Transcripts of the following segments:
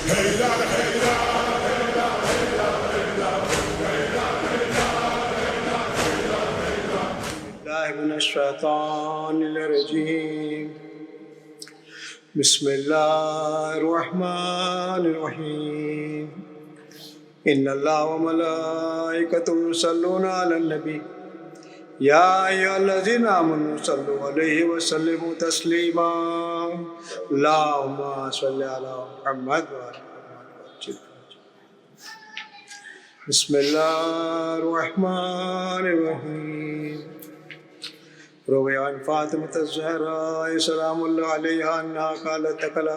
من الشيطان الرجيم بسم الله الرحمن الرحيم إن الله وملائكته يصلون على النبي يا أيها الذين آمنوا صلوا عليه وسلموا تسليما اللهم صل على محمد وعلى محمد. بسم الله الرحمن الرحيم روي عن فاطمة الزهراء سلام الله عليها أنها قالت دخل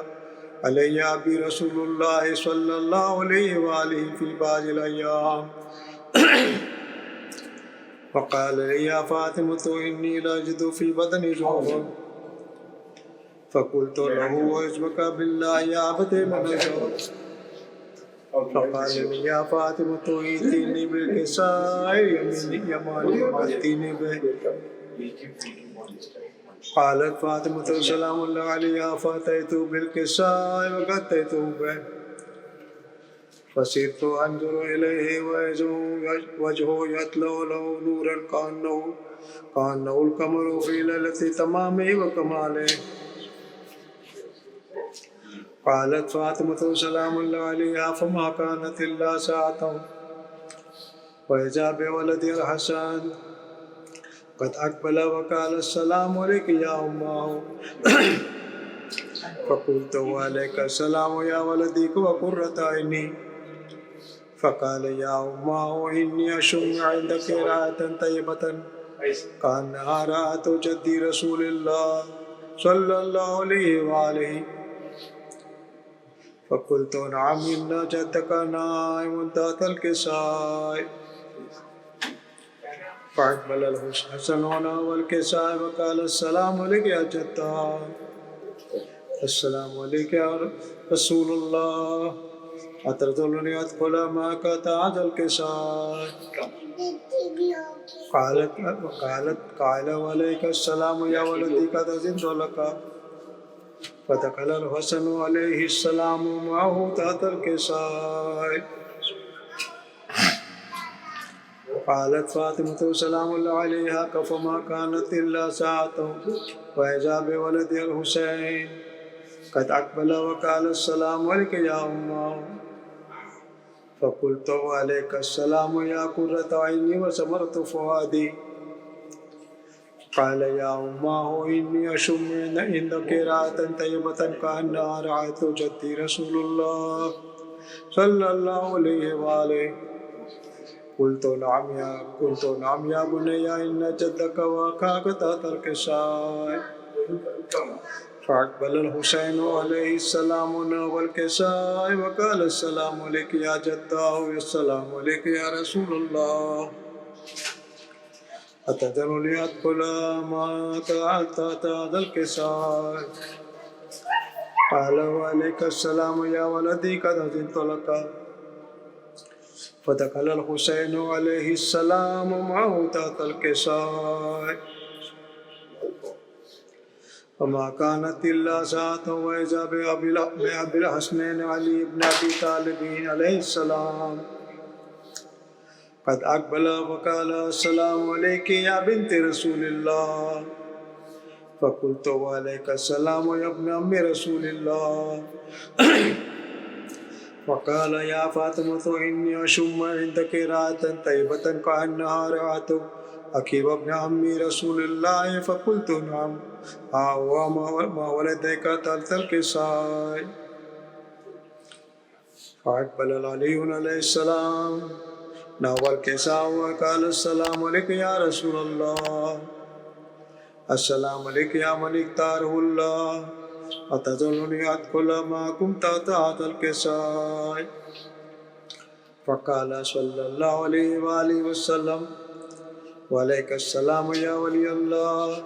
علي أبي رسول الله صلى الله عليه وآله في بعض الأيام فقال لي يا فاطمة إني لاجد في بدني جوعا فقلت له وعزبك بالله يا أبتي من الجوع فقال لي يا فاطمة ائتني بالكساء يماني وأتيني به. قالت فاطمة سلام الله عليها فأتيت بالكساء وغطيته به فصرت أنظر إليه وجهه يطلع له نورا كأنه القمر في ليلة تمامه وكماله. قالت فاطمة سلام الله عليها فما كانت إلا ساعة وإذا بولدي الحسن قد أقبل وقال السلام عليك يا أمه فقلت وعليك السلام يا ولدي وقرة عيني. فقال يا أمه إني أشم عندك رائحة طيبة كأنها رائحة جدي رسول الله صلى الله عليه وآله. فقلت نعم إن جدك نائم تحت الكساء. فأقبل الحسن والكساء وقال السلام عليك يا جدة السلام عليك يا رسول الله أترضوني أدخل معك تحت الكساء. قال وعليك السلام يا ولدي قد أذنت لك. فدخل الحسن عليه السلام معه تحت الكساء. قالت فاطمة سلام الله عليها فما كانت إلا ساعة وإذا بولد الحسين قد أقبل وقال السلام عليك يا أمه. فقلت وعليك السلام يا قرة عيني وثمرة فؤادي. قال يا أمه إني أشم عندك رائحة طيبة كأنها رائحة جدي رسول الله صلى الله عليه وآله. قلت نعم يا بني إن جدك وأخاك تحت الكساء. فأقبل الحسين عليه السلام نحو الكساء وقال السلام عليك يا جداه والسلام عليك يا رسول الله أتذرني أدخل معك تحت هذا الكساء. قال وعليك السلام يا ولدي قد أذنت لك. فدخل الحسين عليه السلام معه تحت الكساء. فما كانت إلا ساعة وإذا بأبي الحسنين علي بن أبي طالب عليه السلام قد أقبل وقال السلام عليك يا بنت رسول الله. فقلت وعليك السلام يا ابن أم رسول الله. وقال يا فاطمة إني أشم عندك رائحة طيبة كأنها رائحة أخي وابن عمي رسول الله. فقلت نعم وما ولديك تحت الكساء. فأقبل علي عليه السلام نحو الكساء وقال السلام عليك يا رسول الله السلام عليك يا من اختاره الله أتظنني أدخل معكم تحت هذا الكساء. فقال صلى الله عليه وآله وسلم وعليك السلام يا ولي الله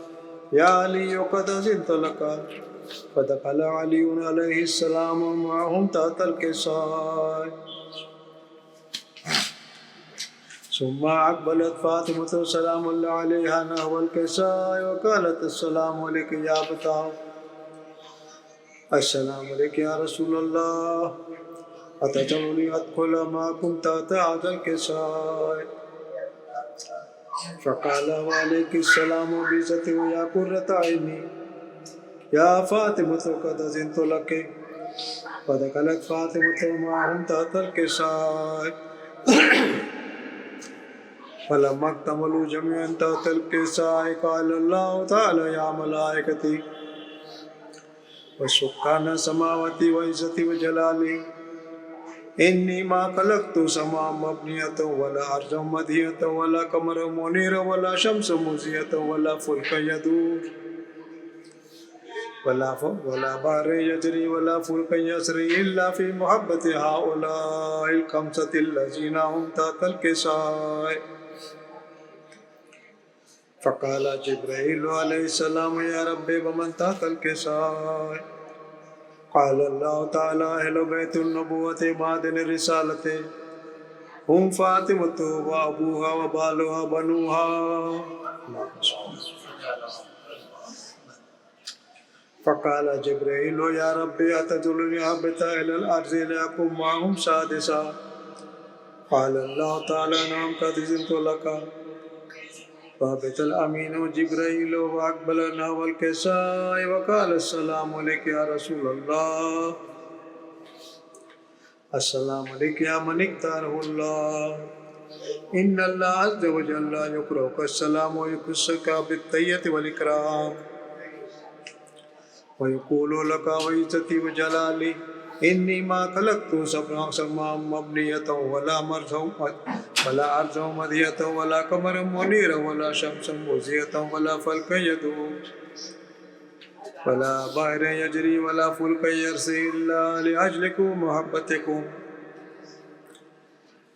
يا علي قد أذنت لك. فدخل علي عليه السلام معهم تحت الكساء. ثم أقبلت فاطمة سلام الله عليها نحو الكساء وقالت السلام عليك يا أبتاه السلام علیک یا رسول اللہ اتجعلنی ادخل معکم تحت هذا الكساء فقال وعليك السلام وبعزتي ويا قرة عيني يا فاطمة قد أذنت لك فدخلت فاطمة معهم تحت الكساء فلما اكتملوا جميعا تحت الكساء قال الله تعالى يا ملائكتي وسكان السماوات وعزتي وجلالي إني ما خلقت سماء مبنية ولا أرضا مدهية ولا قمرا منيرا ولا شمس مزية ولا فلك يدور ولا بحر يجري ولا فلك يسري إلا في محبة هؤلاء الخمسة الذين هم تحت الكساء فقال جبريل عليه السلام يا ربي ومن تحت الكساء قال الله تعالى أهل بيت النبوة معدن الرسالة هم فاطمة وأبوها وبالها بنوها فقال جبريل يا ربي أتدلني أهبط إلى الأرض لأكون معهم سادسا قال الله تعالى نعم قد أذنت لك فهبط الأمين جبريل وأقبل نحو الكساء وقال السلام عليك يا رسول الله السلام عليك يا من اختاره الله إن الله عز وجل يقرأك السلام ويكسك بالتحية والإكرام ويقول لك وعزتي وجلالي إني ما خلقت سماء مبنية ولا أرض مدهية ولا قمر منيرا ولا شمس مزية ولا فلك يدور ولا بحر يجري ولا فلك يرسي إلا لأجلكم محبتكم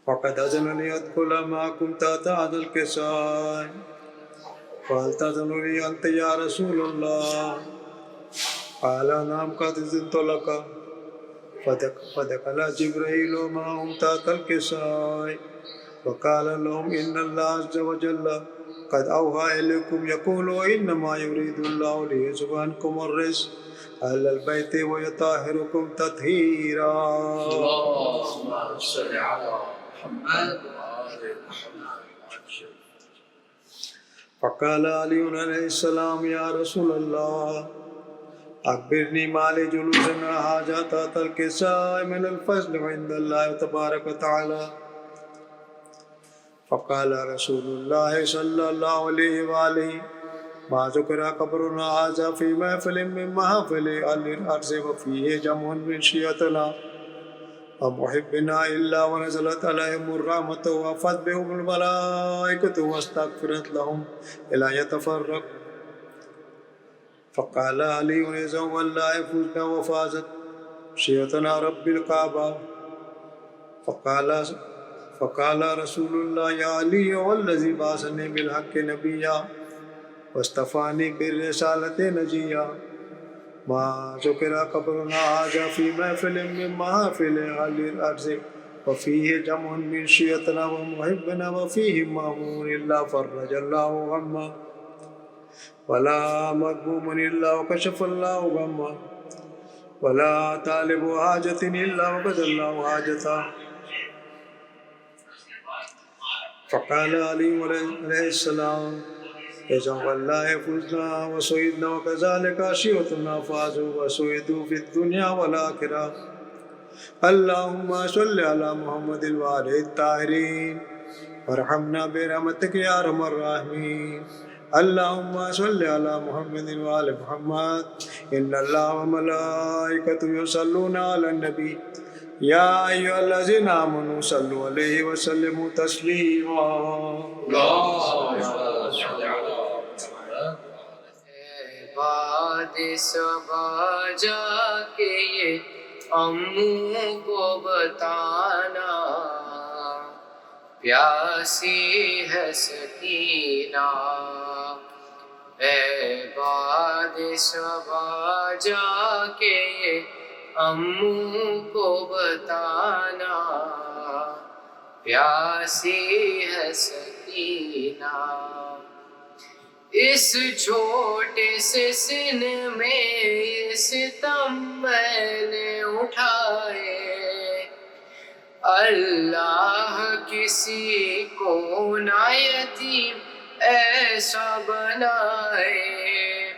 فقد أذنني أدخل معكم تحت هذا الكساء فهل تأذنني أنت يا رسول الله قال نعم قد أذنت لك فدخل جبريل معهم تحت الكساء وقال لهم إن الله عز وجل قد أوحى إليكم يقول إنما يريد الله ليذهب عنكم الرجس أهل البيت ويطهركم تطهيرا اللهم صل على محمد وآل محمد فقال علي عليه السلام يا رسول الله أخبرني ما لجلوسنا حاجة تحت الكساء من الفضل عند الله تبارك وتعالى فقال رسول الله صلى الله عليه وآله ما ذكر قبرنا هذا في محفل من محافل أهل الأرض وفيه جمع من شيعتنا ومحبنا إلا ونزلت عليهم الرحمة وفت بهم الملائكة واستغفرت لهم إلى يتفرق فقال علي إذا والله فزنا وفازت شيعتنا رب الكعبة فقال رسول الله يا علي والذي بعثني بالحق نبيا واصطفاني بالرسالة نجيا ما ذكر قبرنا هذا في محفل من محافل أهل الأرض وفيه جمع من شيعتنا ومحبنا وفيه مأمون إلا فرج الله غمه ولا مغموم إلا وكشف الله غمه ولا طالب حاجة إلا وقضى الله حاجته فقال علي عليه السلام إذا والله فزنا وسعدنا وكذلك شيعتنا فازوا وسعدوا في الدنيا والآخرة اللهم صل على محمد وآله الطاهرين وارحمنا برحمتك يا أرحم الراحمين اللهم صل على محمد وآل محمد إن الله وملائكته يصلون على النبي يا أيها الذين آمنوا صلوا عليه وسلموا تسليما بعد صبح جا کے یہ امو کو بتانا پیاسی ہے سکینہ اے بعد صبح جا کے یہ امو کو بتانا پیاسی ہے سکینہ اس چھوٹے سے سن میں یہ ستم میں نے اٹھائے، اللہ کسی کو نہ یتیم ایسا بنائے،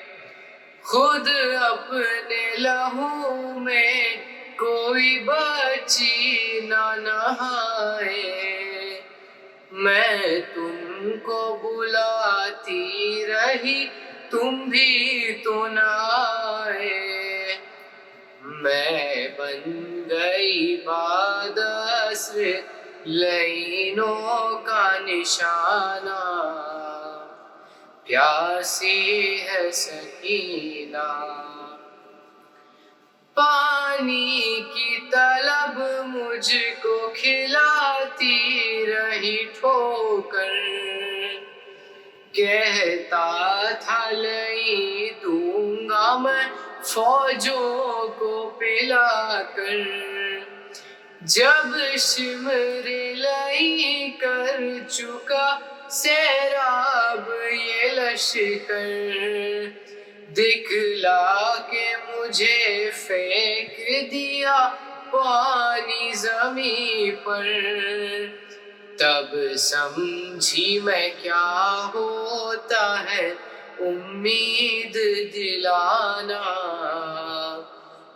خود اپنے لہو میں کوئی بچی نہ نہائے، میں تم کو بلاتی رہی تم بھی تو نہ آئے، میں بن گئی بعد عصر لعینوں کا نشانہ، پیاسی ہے سکینہ، پانی کی طلب مجھ کو کھلاتی رہی ٹھوکر، کہتا تھا لئی دوں گا میں فوجوں کو پلا کر، جب شمر لئی کر چکا سیراب یہ لشکر، دکھلا کے مجھے پھینک دیا پانی زمین پر، تب سمجھی میں کیا ہوتا ہے امید دلانا،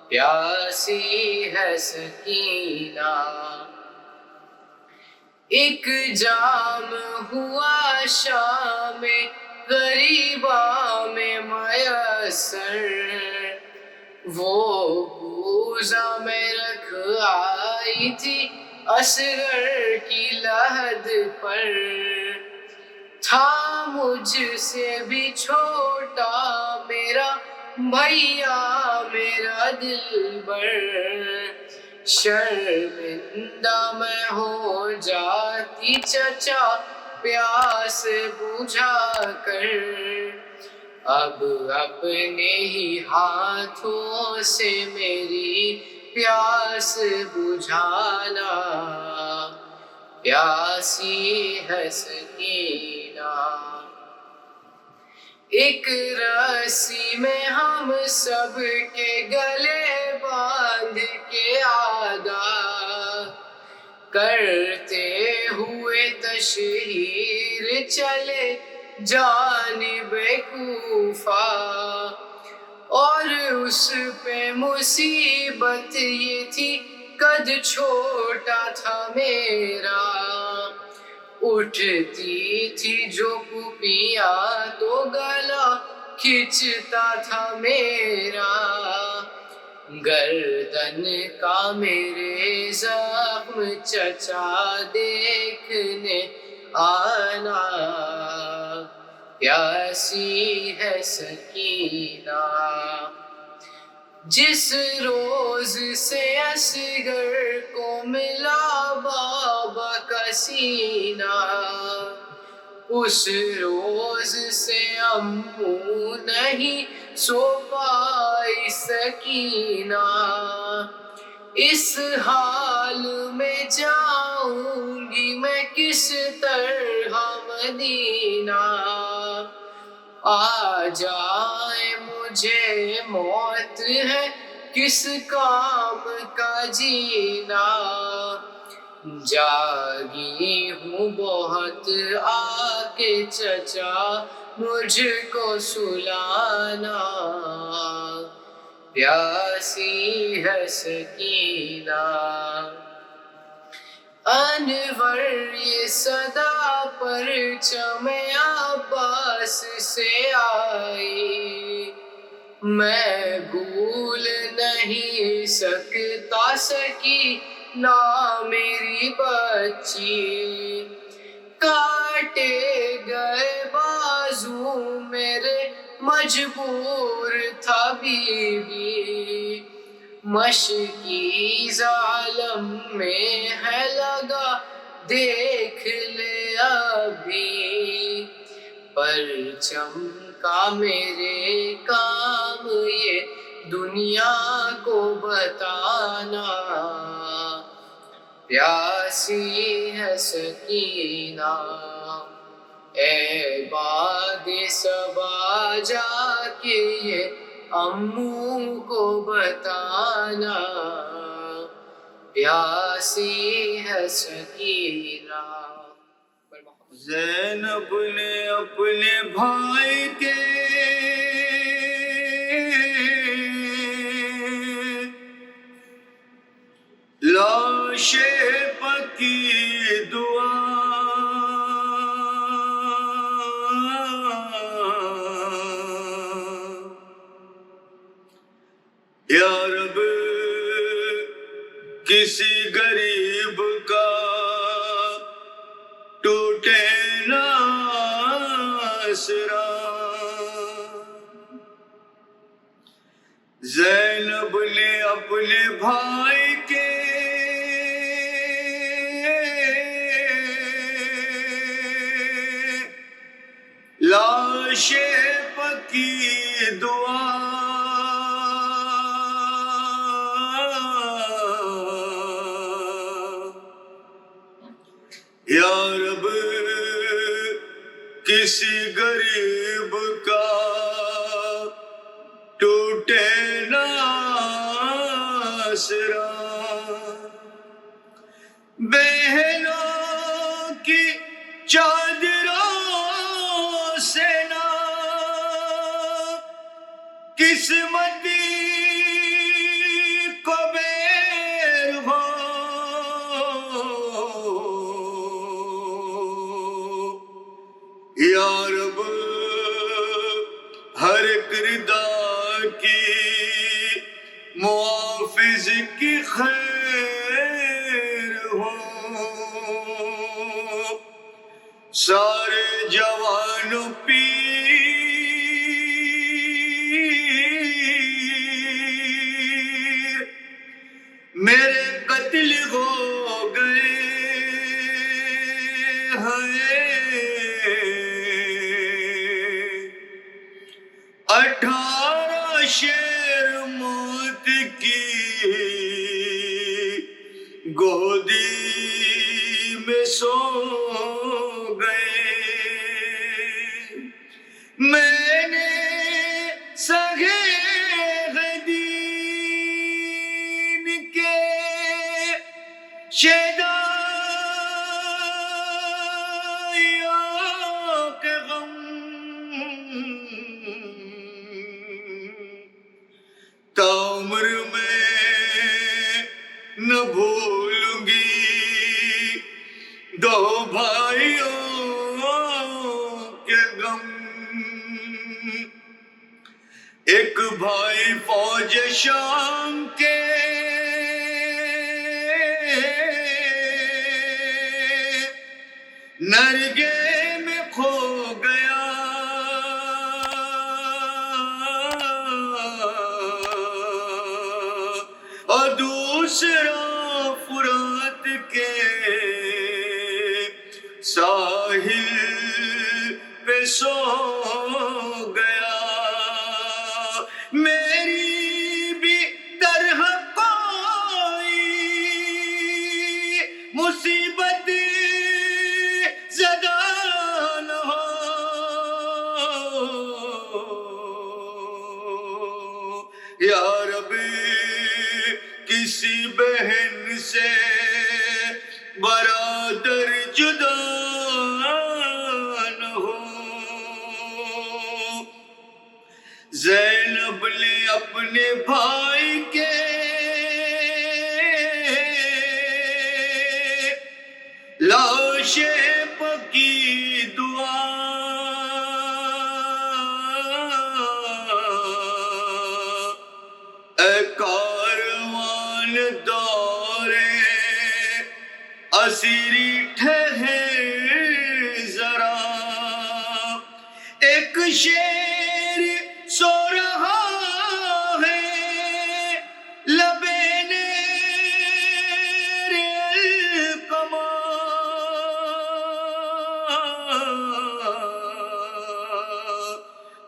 پیاسی ہے سکینہ، ایک جام ہوا شام غریباں میں میسر، وہ کوزہ میں رکھ آئی تھی اصغر کی لحد پر، تھا مجھ سے بھی چھوٹا میرا بھیا میرا دلبر، شرمندہ میں ہو جاتی چچا پیاس بجھا کر، اب اپنے ہی ہاتھوں سے میری پیاس بجھانا، پیاسی ہے سکینہ، ایک رسی میں ہم سب کے گلے باندھ کے آدھا کرتے ہوئے تشہیر چلے جانب کوفہ، اور اس پہ مصیبت یہ تھی قد چھوٹا تھا میرا، اٹھتی تھی جو پھوپھیاں تو گلا کھچتا تھا میرا، گردن کا میرے زخم چچا دیکھنے آنا، پیاسی ہے سکینہ، جس روز سے اصغر کو ملا بابا کا سینہ، اس روز سے امو نہیں سو پائی سکینہ، اس حال میں جاؤں گی میں کس طرح مدینہ، آ جائے مجھے موت ہے کس کام کا جینا، جاگی ہوں بہت آ کے چچا مجھ کو سلانا، پیاسی ہے سکینہ، انور یہ صدا پرچم عباس سے آئی، میں بھول نہیں سکتا سکی نہ میری بچی، کاٹے گئے بازو میرے مجبور تھا بیوی، مشکی ظالم میں ہے لگا دیکھ لے ابھی، پرچم کا میرے کام یہ دنیا کو بتانا، پیاسی ہے سکینہ، اے باد صبا جا کے یہ اموں کو بتانا، پیاسی ہے سکینہ۔ زینب نے اپنے بھائی کے لاش پکی دعا یا رب کسی غریب کا ٹوٹے نہ آسرا۔ زینب نے اپنے بھائی کے لاش پکی دعا یا رب کسی غریب کا ٹوٹے نہ آسرا۔ بہنوں کی چادروں سے نہ قسمتی کو بیر ہو، یا رب ہر کردار کی محافظ کی خیر ہو، سارے جوانوں پیر میرے قتل ہو گئے ہیں، 18 شیر موت کی گودی میں سو گئے۔ میں نے سگے دین کے شیدائیوں کے غم تامر میں نہ بھولوں گی، دو بھائیوں کے غم۔ ایک بھائی فوج شام کے نرگے میں کھو گیا، اور دوسرا فرات کے ساحل پہ سو گیا۔ میری بھی طرح کوئی مصیبت زدہ نہ ہو، یا رب کسی بہن سے برادر جدا نہ ہو۔ زینب نے اپنے بھائی کے لاش پکی دعا اے کاروان دورے اسیری ٹھہر ذرا، ایک شیر سو رہا ہے لبین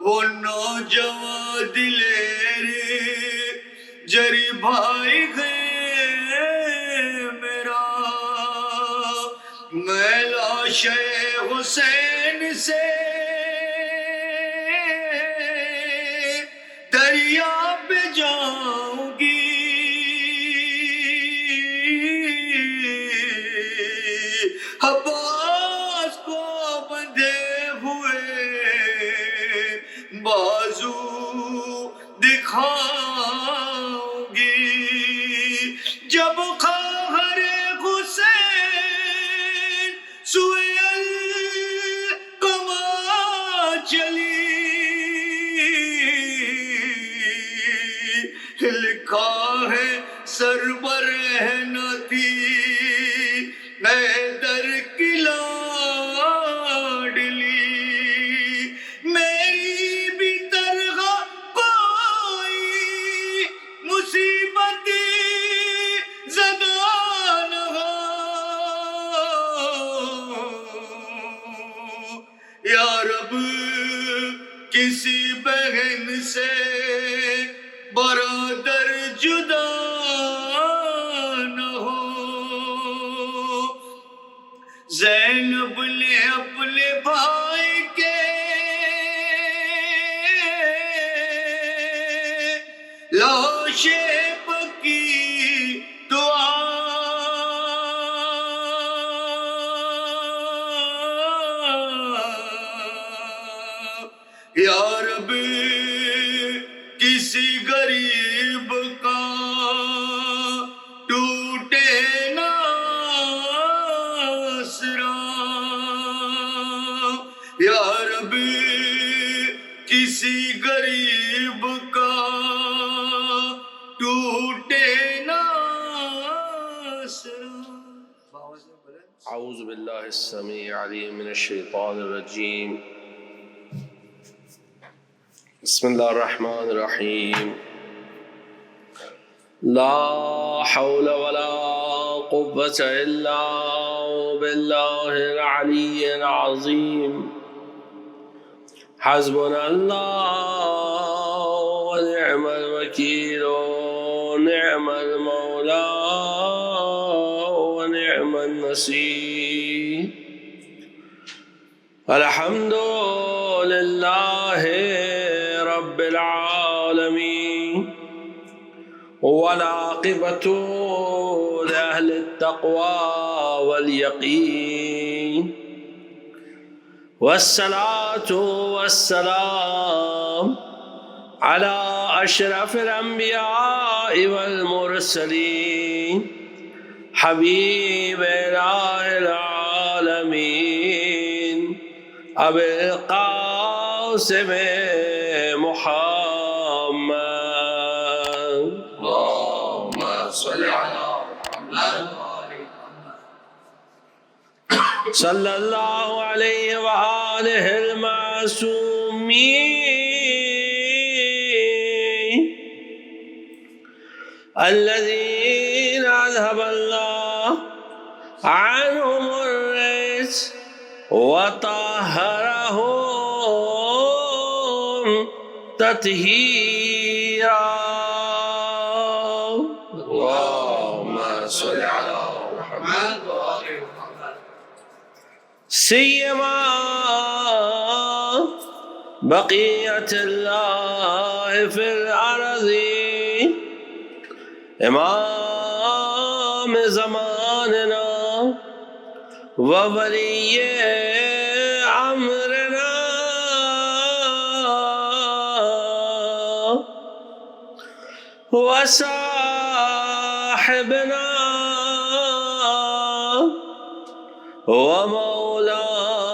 وہ نوجوان دلیر جری بھائی ہے میرا، میں لاش لاشے حسین سے دریا پہ جاؤں گی، عباس کو بندھے ہوئے بازو دکھاؤں گی، جب خواہر حسین سوئے القمہ چلی، لکھا ہے سربر نہ تھی حیدر کی لاڈلی، میری بھی طرح کوئی مصیبت زدہ نہ ہو، یا رب کسی بہن سے برادر جدا نہ ہو، زینب نے اپنے بھائی کے لاشے پکی دعا، یا رب کسی غریب کا ٹوٹے نہ آسرا، یا رب کسی غریب کا ٹوٹے نہ آسرا۔ اعوذ باللہ السمیع العلیم من الشیطان الرجیم، بسم اللہ الرحمن الرحیم، لا حول ولا قوة الا باللہ العلی العظیم، حسبنا اللہ ونعم الوکیل ونعم المولا ونعم النصیر، الحمد للہ رب العالمین، والعاقبۃ لأہل التقوى والیقین، والصلاة والسلام على اشرف الانبیاء والمرسلین، حبیب الہ العالمین ابی القاسم محمد، اللهم صل على محمد صلی اللہ علیہ وآلہ المعصومین الذین اذهب اللہ عنهم الرجس وطهرهم تطہیرا، اللهم صل على محمد سیما بقیت اللہ فی الارض، امام زماننا وولی امرنا وصاحبنا ومولانا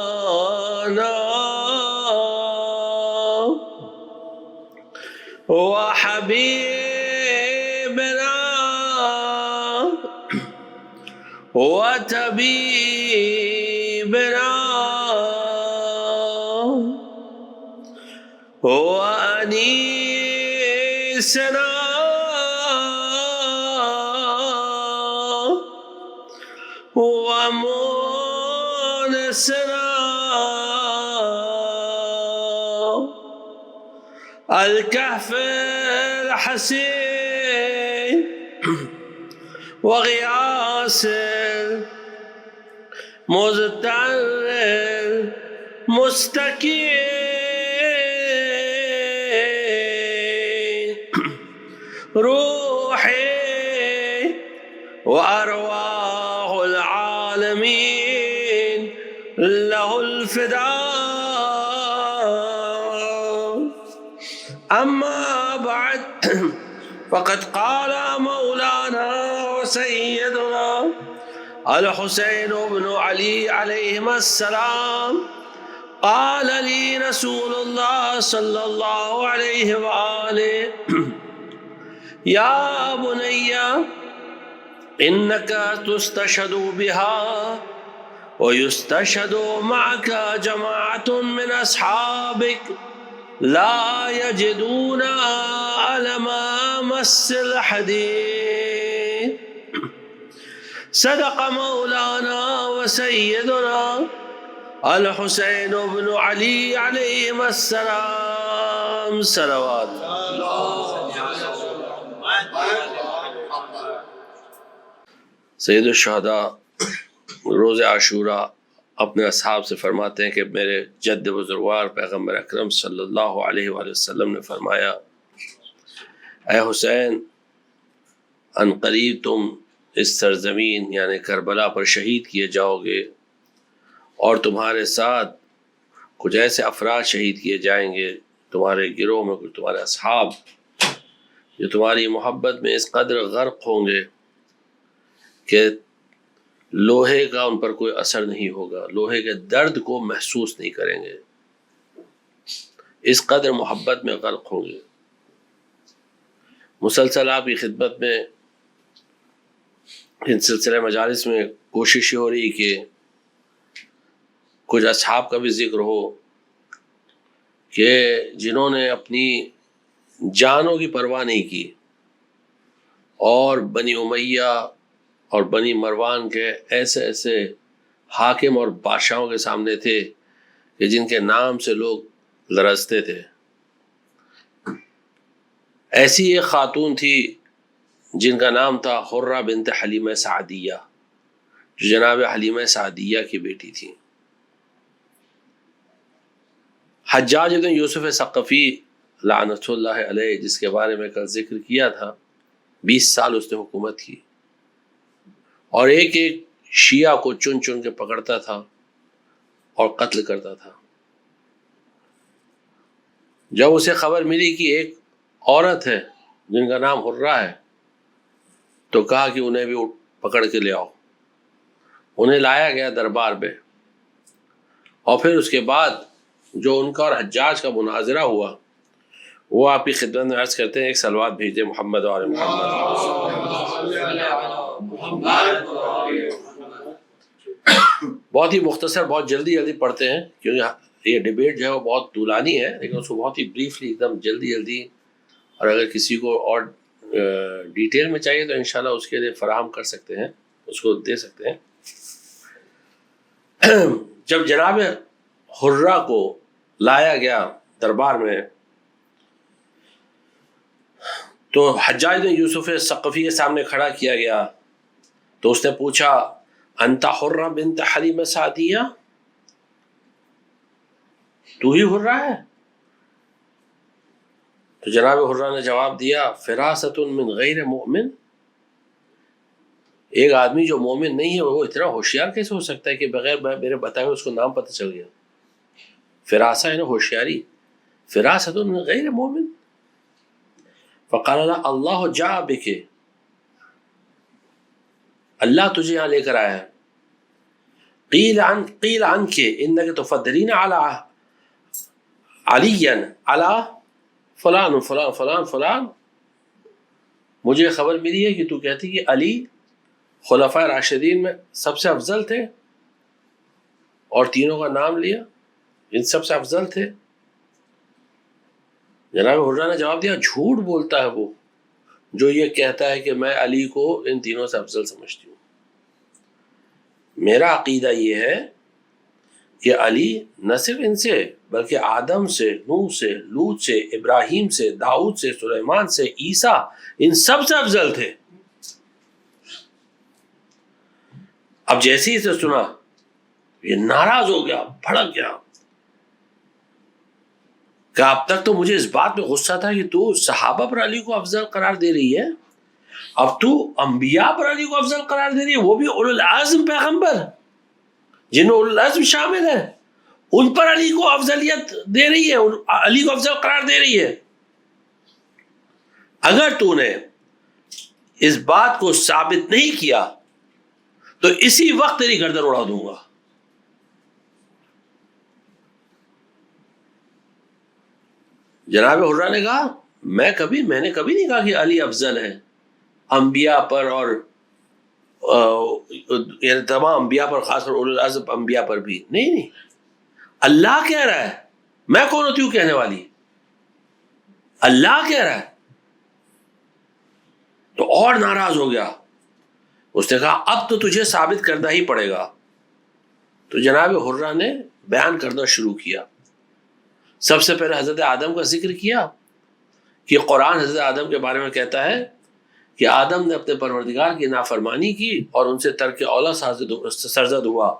وحبيبنا وطبيبنا وأنيسنا ومونسنا الكهف الحسين وغياث مضطر مستقیم روح وأرواح العالمين له الفداء أما بعد فقد قال مولانا وسيدنا الحسين بن علي عليهما السلام قال لي رسول الله صلى الله عليه وآله يا بني إنك تستشهد بها ويستشهد معك جماعة من أصحابك لا يجدون ألم مس الحديد صدق مولانا وسيدنا الحسين بن علي عليهما السلام صلوات سید الشہداء روز عاشوراء اپنے اصحاب سے فرماتے ہیں کہ میرے جد بزرگوار پیغمبر اکرم صلی اللہ علیہ وآلہ وسلم نے فرمایا اے حسین ان قریب تم اس سرزمین یعنی کربلا پر شہید کیے جاؤ گے اور تمہارے ساتھ کچھ ایسے افراد شہید کیے جائیں گے تمہارے گروہ میں کچھ تمہارے اصحاب جو تمہاری محبت میں اس قدر غرق ہوں گے کہ لوہے کا ان پر کوئی اثر نہیں ہوگا، لوہے کے درد کو محسوس نہیں کریں گے، اس قدر محبت میں غرق ہوں گے۔ مسلسل آپ کی خدمت میں ان سلسلہ مجالس میں کوشش ہو رہی کہ کچھ اصحاب کا بھی ذکر ہو کہ جنہوں نے اپنی جانوں کی پرواہ نہیں کی اور بنی امیہ اور بنی مروان کے ایسے ایسے حاکم اور بادشاہوں کے سامنے تھے کہ جن کے نام سے لوگ لرزتے تھے۔ ایسی ایک خاتون تھی جن کا نام تھا حرہ بنت حلیمہ سعدیہ، جو جناب حلیمہ سعدیہ کی بیٹی تھی۔ حجاج بن یوسف ثقفی لعنت اللہ علیہ، جس کے بارے میں کل ذکر کیا تھا، 20 سال اس نے حکومت کی اور ایک ایک شیعہ کو چن چن کے پکڑتا تھا اور قتل کرتا تھا۔ جب اسے خبر ملی کہ ایک عورت ہے جن کا نام حرہ ہے تو کہا کہ انہیں بھی پکڑ کے لے آؤ۔ انہیں لایا گیا دربار میں اور پھر اس کے بعد جو ان کا اور حجاج کا مناظرہ ہوا وہ آپ کی خدمت میں عرض کرتے ہیں۔ ایک صلوات بھیجیں محمد اور محمد۔ بہت ہی مختصر، بہت جلدی جلدی پڑھتے ہیں کیونکہ یہ ڈیبیٹ جو ہے وہ بہت طولانی ہے، لیکن اس کو بہت ہی بریفلی ایک دم جلدی جلدی، اور اگر کسی کو اور ڈیٹیل میں چاہیے تو انشاءاللہ اس کے لیے فراہم کر سکتے ہیں، اس کو دے سکتے ہیں۔ جب جناب حرہ کو لایا گیا دربار میں تو حجاج بن یوسف ثقفی کے سامنے کھڑا کیا گیا تو اس نے پوچھا انت حرہ بنت حلیمہ سعدیہ، تو ہی حرہ ہے؟ تو جناب حرہ نے جواب دیا فراست من غیر مؤمن، ایک آدمی جو مومن نہیں ہے وہ اتنا ہوشیار کیسے ہو سکتا ہے کہ بغیر میرے بتائے اس کو نام پتہ چل گیا؟ فراسہ ہے نا ہوشیاری، فراست من غیر مومن۔ فقال اللہ جاء بک، اللہ تجھے یہاں لے کر آیا ہے۔ قیل عنک انک تفضلین علی علی علی فلان فلان فلان فلان، مجھے خبر ملی ہے کہ تو کہتی کہ علی خلفاء راشدین میں سب سے افضل تھے اور تینوں کا نام لیا، ان سب سے افضل تھے۔ جناب حرہ نے جواب دیا جھوٹ بولتا ہے وہ جو یہ کہتا ہے کہ میں علی کو ان تینوں سے افضل سمجھتی ہوں۔ میرا عقیدہ یہ ہے کہ علی نہ صرف ان سے بلکہ آدم سے، نوح سے، لوط سے، ابراہیم سے، داؤد سے، سلیمان سے، عیسیٰ، ان سب سے افضل تھے۔ اب جیسے ہی سے سنا یہ ناراض ہو گیا, بھڑک گیا کہ اب تک تو مجھے اس بات میں غصہ تھا کہ تو صحابہ پر علی کو افضل قرار دے رہی ہے, اب تو انبیاء پر علی کو افضل قرار دے رہی ہے, وہ بھی اولو العزم پیغمبر جن میں اولو العزم شامل ہے, ان پر علی کو افضلیت دے رہی ہے, علی کو افضل قرار دے رہی ہے. اگر تو نے اس بات کو ثابت نہیں کیا تو اسی وقت تیری گردن اڑا دوں گا. جناب حرہ نے کہا میں نے کبھی نہیں کہا کہ علی افضل ہے انبیاء پر, اور یعنی تمام انبیاء پر, خاص کر اولو العزم انبیاء پر بھی نہیں. اللہ کہہ رہا ہے, میں کون ہوتی ہوں کہنے والی, اللہ کہہ رہا ہے. تو اور ناراض ہو گیا, اس نے کہا اب تو تجھے ثابت کرنا ہی پڑے گا. تو جناب حرہ نے بیان کرنا شروع کیا. سب سے پہلے حضرت آدم کا ذکر کیا کہ قرآن حضرت آدم کے بارے میں کہتا ہے کہ آدم نے اپنے پروردگار کی نافرمانی کی اور ان سے ترک اولا سرزد ہوا.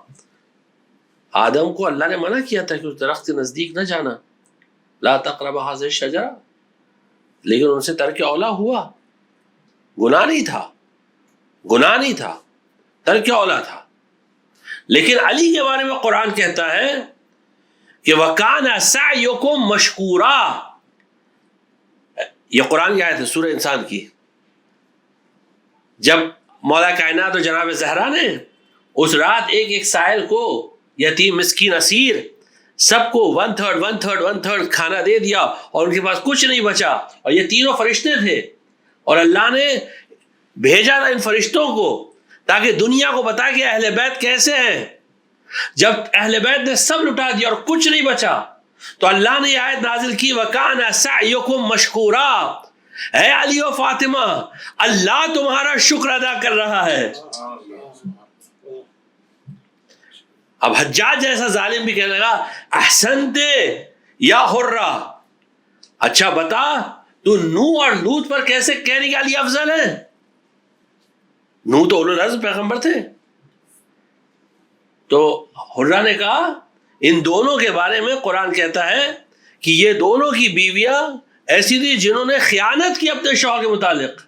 آدم کو اللہ نے منع کیا تھا کہ اس درخت کے نزدیک نہ جانا, لا تقرب هذه الشجرہ, لیکن ان سے ترک اولا ہوا. گناہ نہیں تھا, ترک اولا تھا. لیکن علی کے بارے میں قرآن کہتا ہے کہ وَكَانَ سَعْيُكُمْ مَشْكُورًا. یہ قرآن کی آیت ہے سورہ انسان کی. جب مولا کائنات اور جناب زہرا نے اس رات ایک سائل کو, یتیم مسکین اسیر, سب کو 1/3 کھانا دے دیا اور ان کے پاس کچھ نہیں بچا, اور یہ تینوں فرشتے تھے, اور اللہ نے بھیجا تھا ان فرشتوں کو تاکہ دنیا کو بتا کہ اہل بیت کیسے ہیں. جب اہل بیت نے سب لٹا دیا اور کچھ نہیں بچا تو اللہ نے یہ آیت نازل کی وَكَانَ سَعْيُكُمْ مَشْكُورًا. اے علی و فاطمہ, اللہ تمہارا شکر ادا کر رہا ہے. اب حجاج جیسا ظالم بھی کہنے لگا احسنتے یا حرہ, اچھا بتا تو نوح اور لوط پر کیسے کہنے کے علی افضل ہے. نوح تو اولو العزم پیغمبر تھے. تو حرہ نے کہا ان دونوں کے بارے میں قرآن کہتا ہے کہ یہ دونوں کی بیویاں ایسی تھی جنہوں نے خیانت کی اپنے شوہر کے متعلق.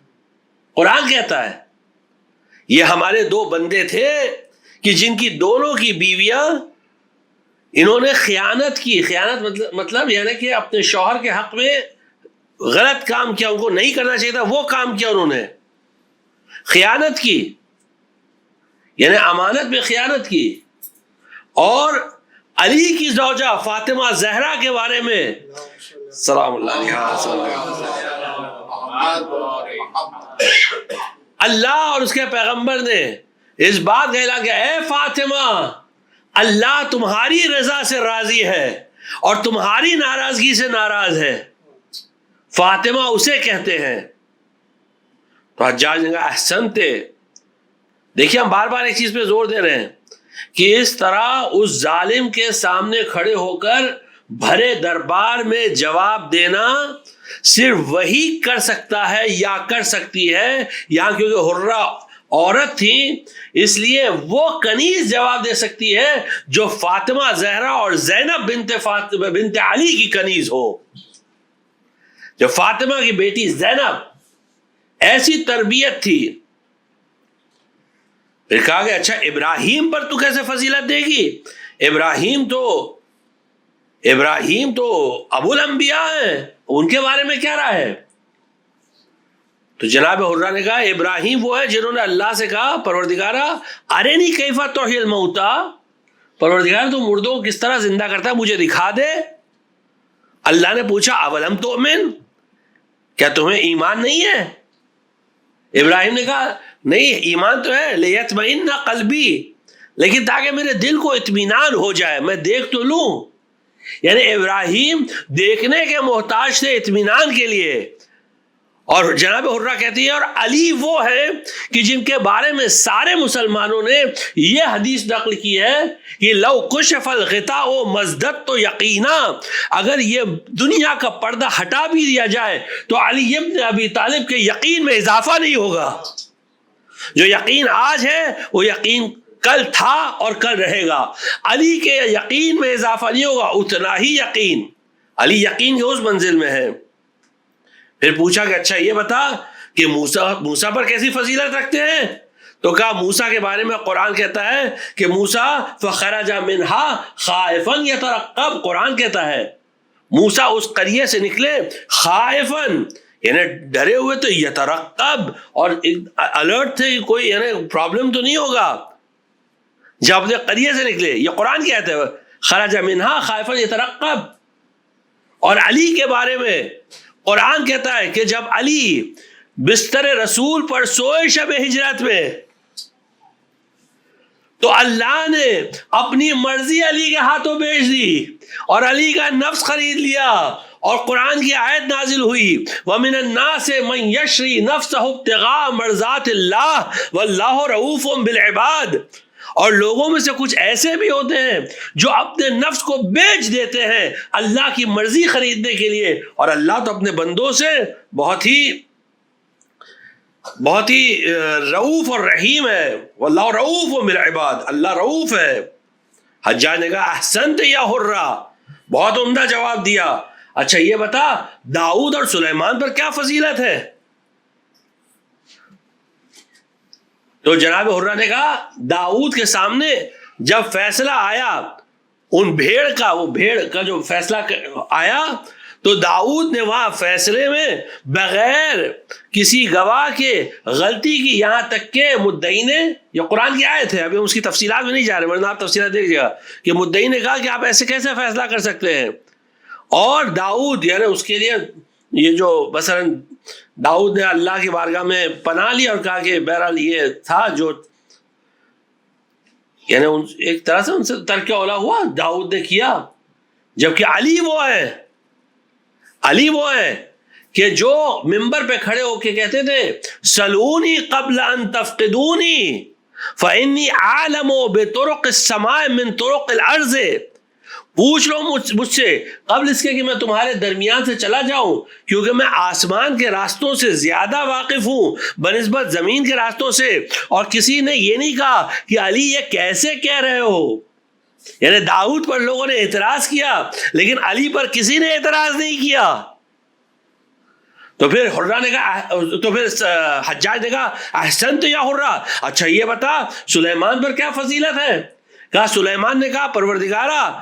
قرآن کہتا ہے یہ ہمارے دو بندے تھے کہ جن کی دونوں کی بیویاں انہوں نے خیانت کی. خیانت مطلب یعنی کہ اپنے شوہر کے حق میں غلط کام کیا, ان کو نہیں کرنا چاہیے تھا وہ کام کیا, انہوں نے خیانت کی, یعنی امانت میں خیانت کی. اور علی کی زوجہ فاطمہ زہرا کے بارے میں سلام اللہ علیہ اللہ اور اس کے پیغمبر نے اس بات کا اعلان کیا, اے فاطمہ اللہ تمہاری رضا سے راضی ہے اور تمہاری ناراضگی سے ناراض ہے. فاطمہ اسے کہتے ہیں. تو حجاج نے کہا احسنتے. دیکھیے ہم بار بار ایک چیز پہ زور دے رہے ہیں کہ اس طرح اس ظالم کے سامنے کھڑے ہو کر بھرے دربار میں جواب دینا صرف وہی کر سکتا ہے یا کر سکتی ہے. یہاں کیونکہ حرہ عورت تھی اس لیے وہ کنیز جواب دے سکتی ہے جو فاطمہ زہرا اور زینب بنت علی کی کنیز ہو. جو فاطمہ کی بیٹی زینب ایسی تربیت تھی. پھر کہا کہ اچھا ابراہیم پر تو کیسے فضیلت دے گی, ابراہیم تو ابو الانبیاء ہیں, ان کے بارے میں کیا رائے ہے. تو جناب حرہ نے کہا ابراہیم وہ ہے جنہوں نے اللہ سے کہا پروردگارا ارنی کیف تحیی الموتى, پروردگار تو مردوں کو کس طرح زندہ کرتا ہے مجھے دکھا دے. اللہ نے پوچھا اولم تؤمن, کیا تمہیں ایمان نہیں ہے. ابراہیم نے کہا نہیں ایمان تو ہے, لیطمئن قلبی, لیکن تاکہ میرے دل کو اطمینان ہو جائے میں دیکھ تو لوں. یعنی ابراہیم دیکھنے کے محتاج تھے اطمینان کے لیے. اور جناب حرہ کہتی ہے اور علی وہ ہے کہ جن کے بارے میں سارے مسلمانوں نے یہ حدیث نقل کی ہے کہ لو کشف الغطاء مزددت یقینا, اگر یہ دنیا کا پردہ ہٹا بھی دیا جائے تو علی ابن ابی طالب کے یقین میں اضافہ نہیں ہوگا. جو یقین آج ہے وہ یقین کل تھا اور کل رہے گا. علی کے یقین میں اضافہ نہیں ہوگا، اتنا ہی یقین. علی یقین کے اس منزل میں ہے. پھر پوچھا کہ اچھا یہ بتا کہ موسیٰ پر کیسی فضیلت رکھتے ہیں؟ تو کہا موسیٰ کے بارے میں قرآن کہتا ہے کہ موسیٰ فخرج منہا خائفا یترقب. قرآن کہتا ہے موسیٰ اس قریے سے نکلے خائفاً یعنی ڈرے ہوئے، تو یترقب اور الرٹ تھے، کوئی یعنی پرابلم تو نہیں ہوگا جب اپنے قریے سے نکلے. یہ قرآن کہتا ہے خرج منہا خائفا یترقب. اور علی کے بارے میں قرآن کہتا ہے کہ جب علی بستر رسول پر سوئے شب ہجرت میں، تو اللہ نے اپنی مرضی علی کے ہاتھوں بیچ دی اور علی کا نفس خرید لیا، اور قرآن کی آیت نازل ہوئی وَمِنَ النَّاسِ مَن يَشْرِي نَفْسَهُ ابْتِغَاءَ مَرْضَاتِ اللَّهِ وَاللَّهُ رَءُوفٌ بِالْعِبَادِ. اور لوگوں میں سے کچھ ایسے بھی ہوتے ہیں جو اپنے نفس کو بیچ دیتے ہیں اللہ کی مرضی خریدنے کے لیے، اور اللہ تو اپنے بندوں سے بہت ہی رؤوف اور رحیم ہے. واللہ رؤوف بالعباد، اللہ رؤوف ہے. حجاج نے کہا احسنت یا حرہ، بہت عمدہ جواب دیا. اچھا یہ بتا داؤد اور سلیمان پر کیا فضیلت ہے؟ تو جناب حرہ نے کہا داؤد کے سامنے جب فیصلہ آیا ان بھیڑ کا، وہ بھیڑ کا جو فیصلہ آیا، تو داؤد نے وہاں فیصلے میں بغیر کسی گواہ کے غلطی کی، یہاں تک کہ مدعی نے، یہ قرآن کی آیت ہے، ابھی ہم اس کی تفصیلات میں نہیں جا رہے ورنہ آپ تفصیلات دیکھیے گا، کہ مدعی نے کہا کہ آپ ایسے کیسے فیصلہ کر سکتے ہیں. اور داؤد یعنی اس کے لیے یہ جو مثلا داؤد نے اللہ کی بارگاہ میں پناہ لی اور کہا کہ بہرحال یہ تھا جو یعنی ایک طرح سے ان سے ترک اولا ہوا داؤد نے کیا. جبکہ علی وہ ہے کہ جو ممبر پہ کھڑے ہو کے کہتے تھے سلونی قبل ان تفقدونی فانی اعلم بطرق السماء من طرق الارض. پوچھ لو مجھ سے قبل اس کے کہ میں تمہارے درمیان سے چلا جاؤں، کیونکہ میں آسمان کے راستوں سے زیادہ واقف ہوں بنسبت زمین کے راستوں سے. اور کسی نے یہ نہیں کہا کہ علی یہ کیسے کہہ رہے ہو، یعنی داؤد پر لوگوں نے اعتراض کیا لیکن علی پر کسی نے اعتراض نہیں کیا. تو پھر حرہ نے کہا، تو پھر حجاج نے کہا احسنت یا حرہ، اچھا یہ بتا سلیمان پر کیا فضیلت ہے؟ کہا سلیمان نے کہا پروردگارا،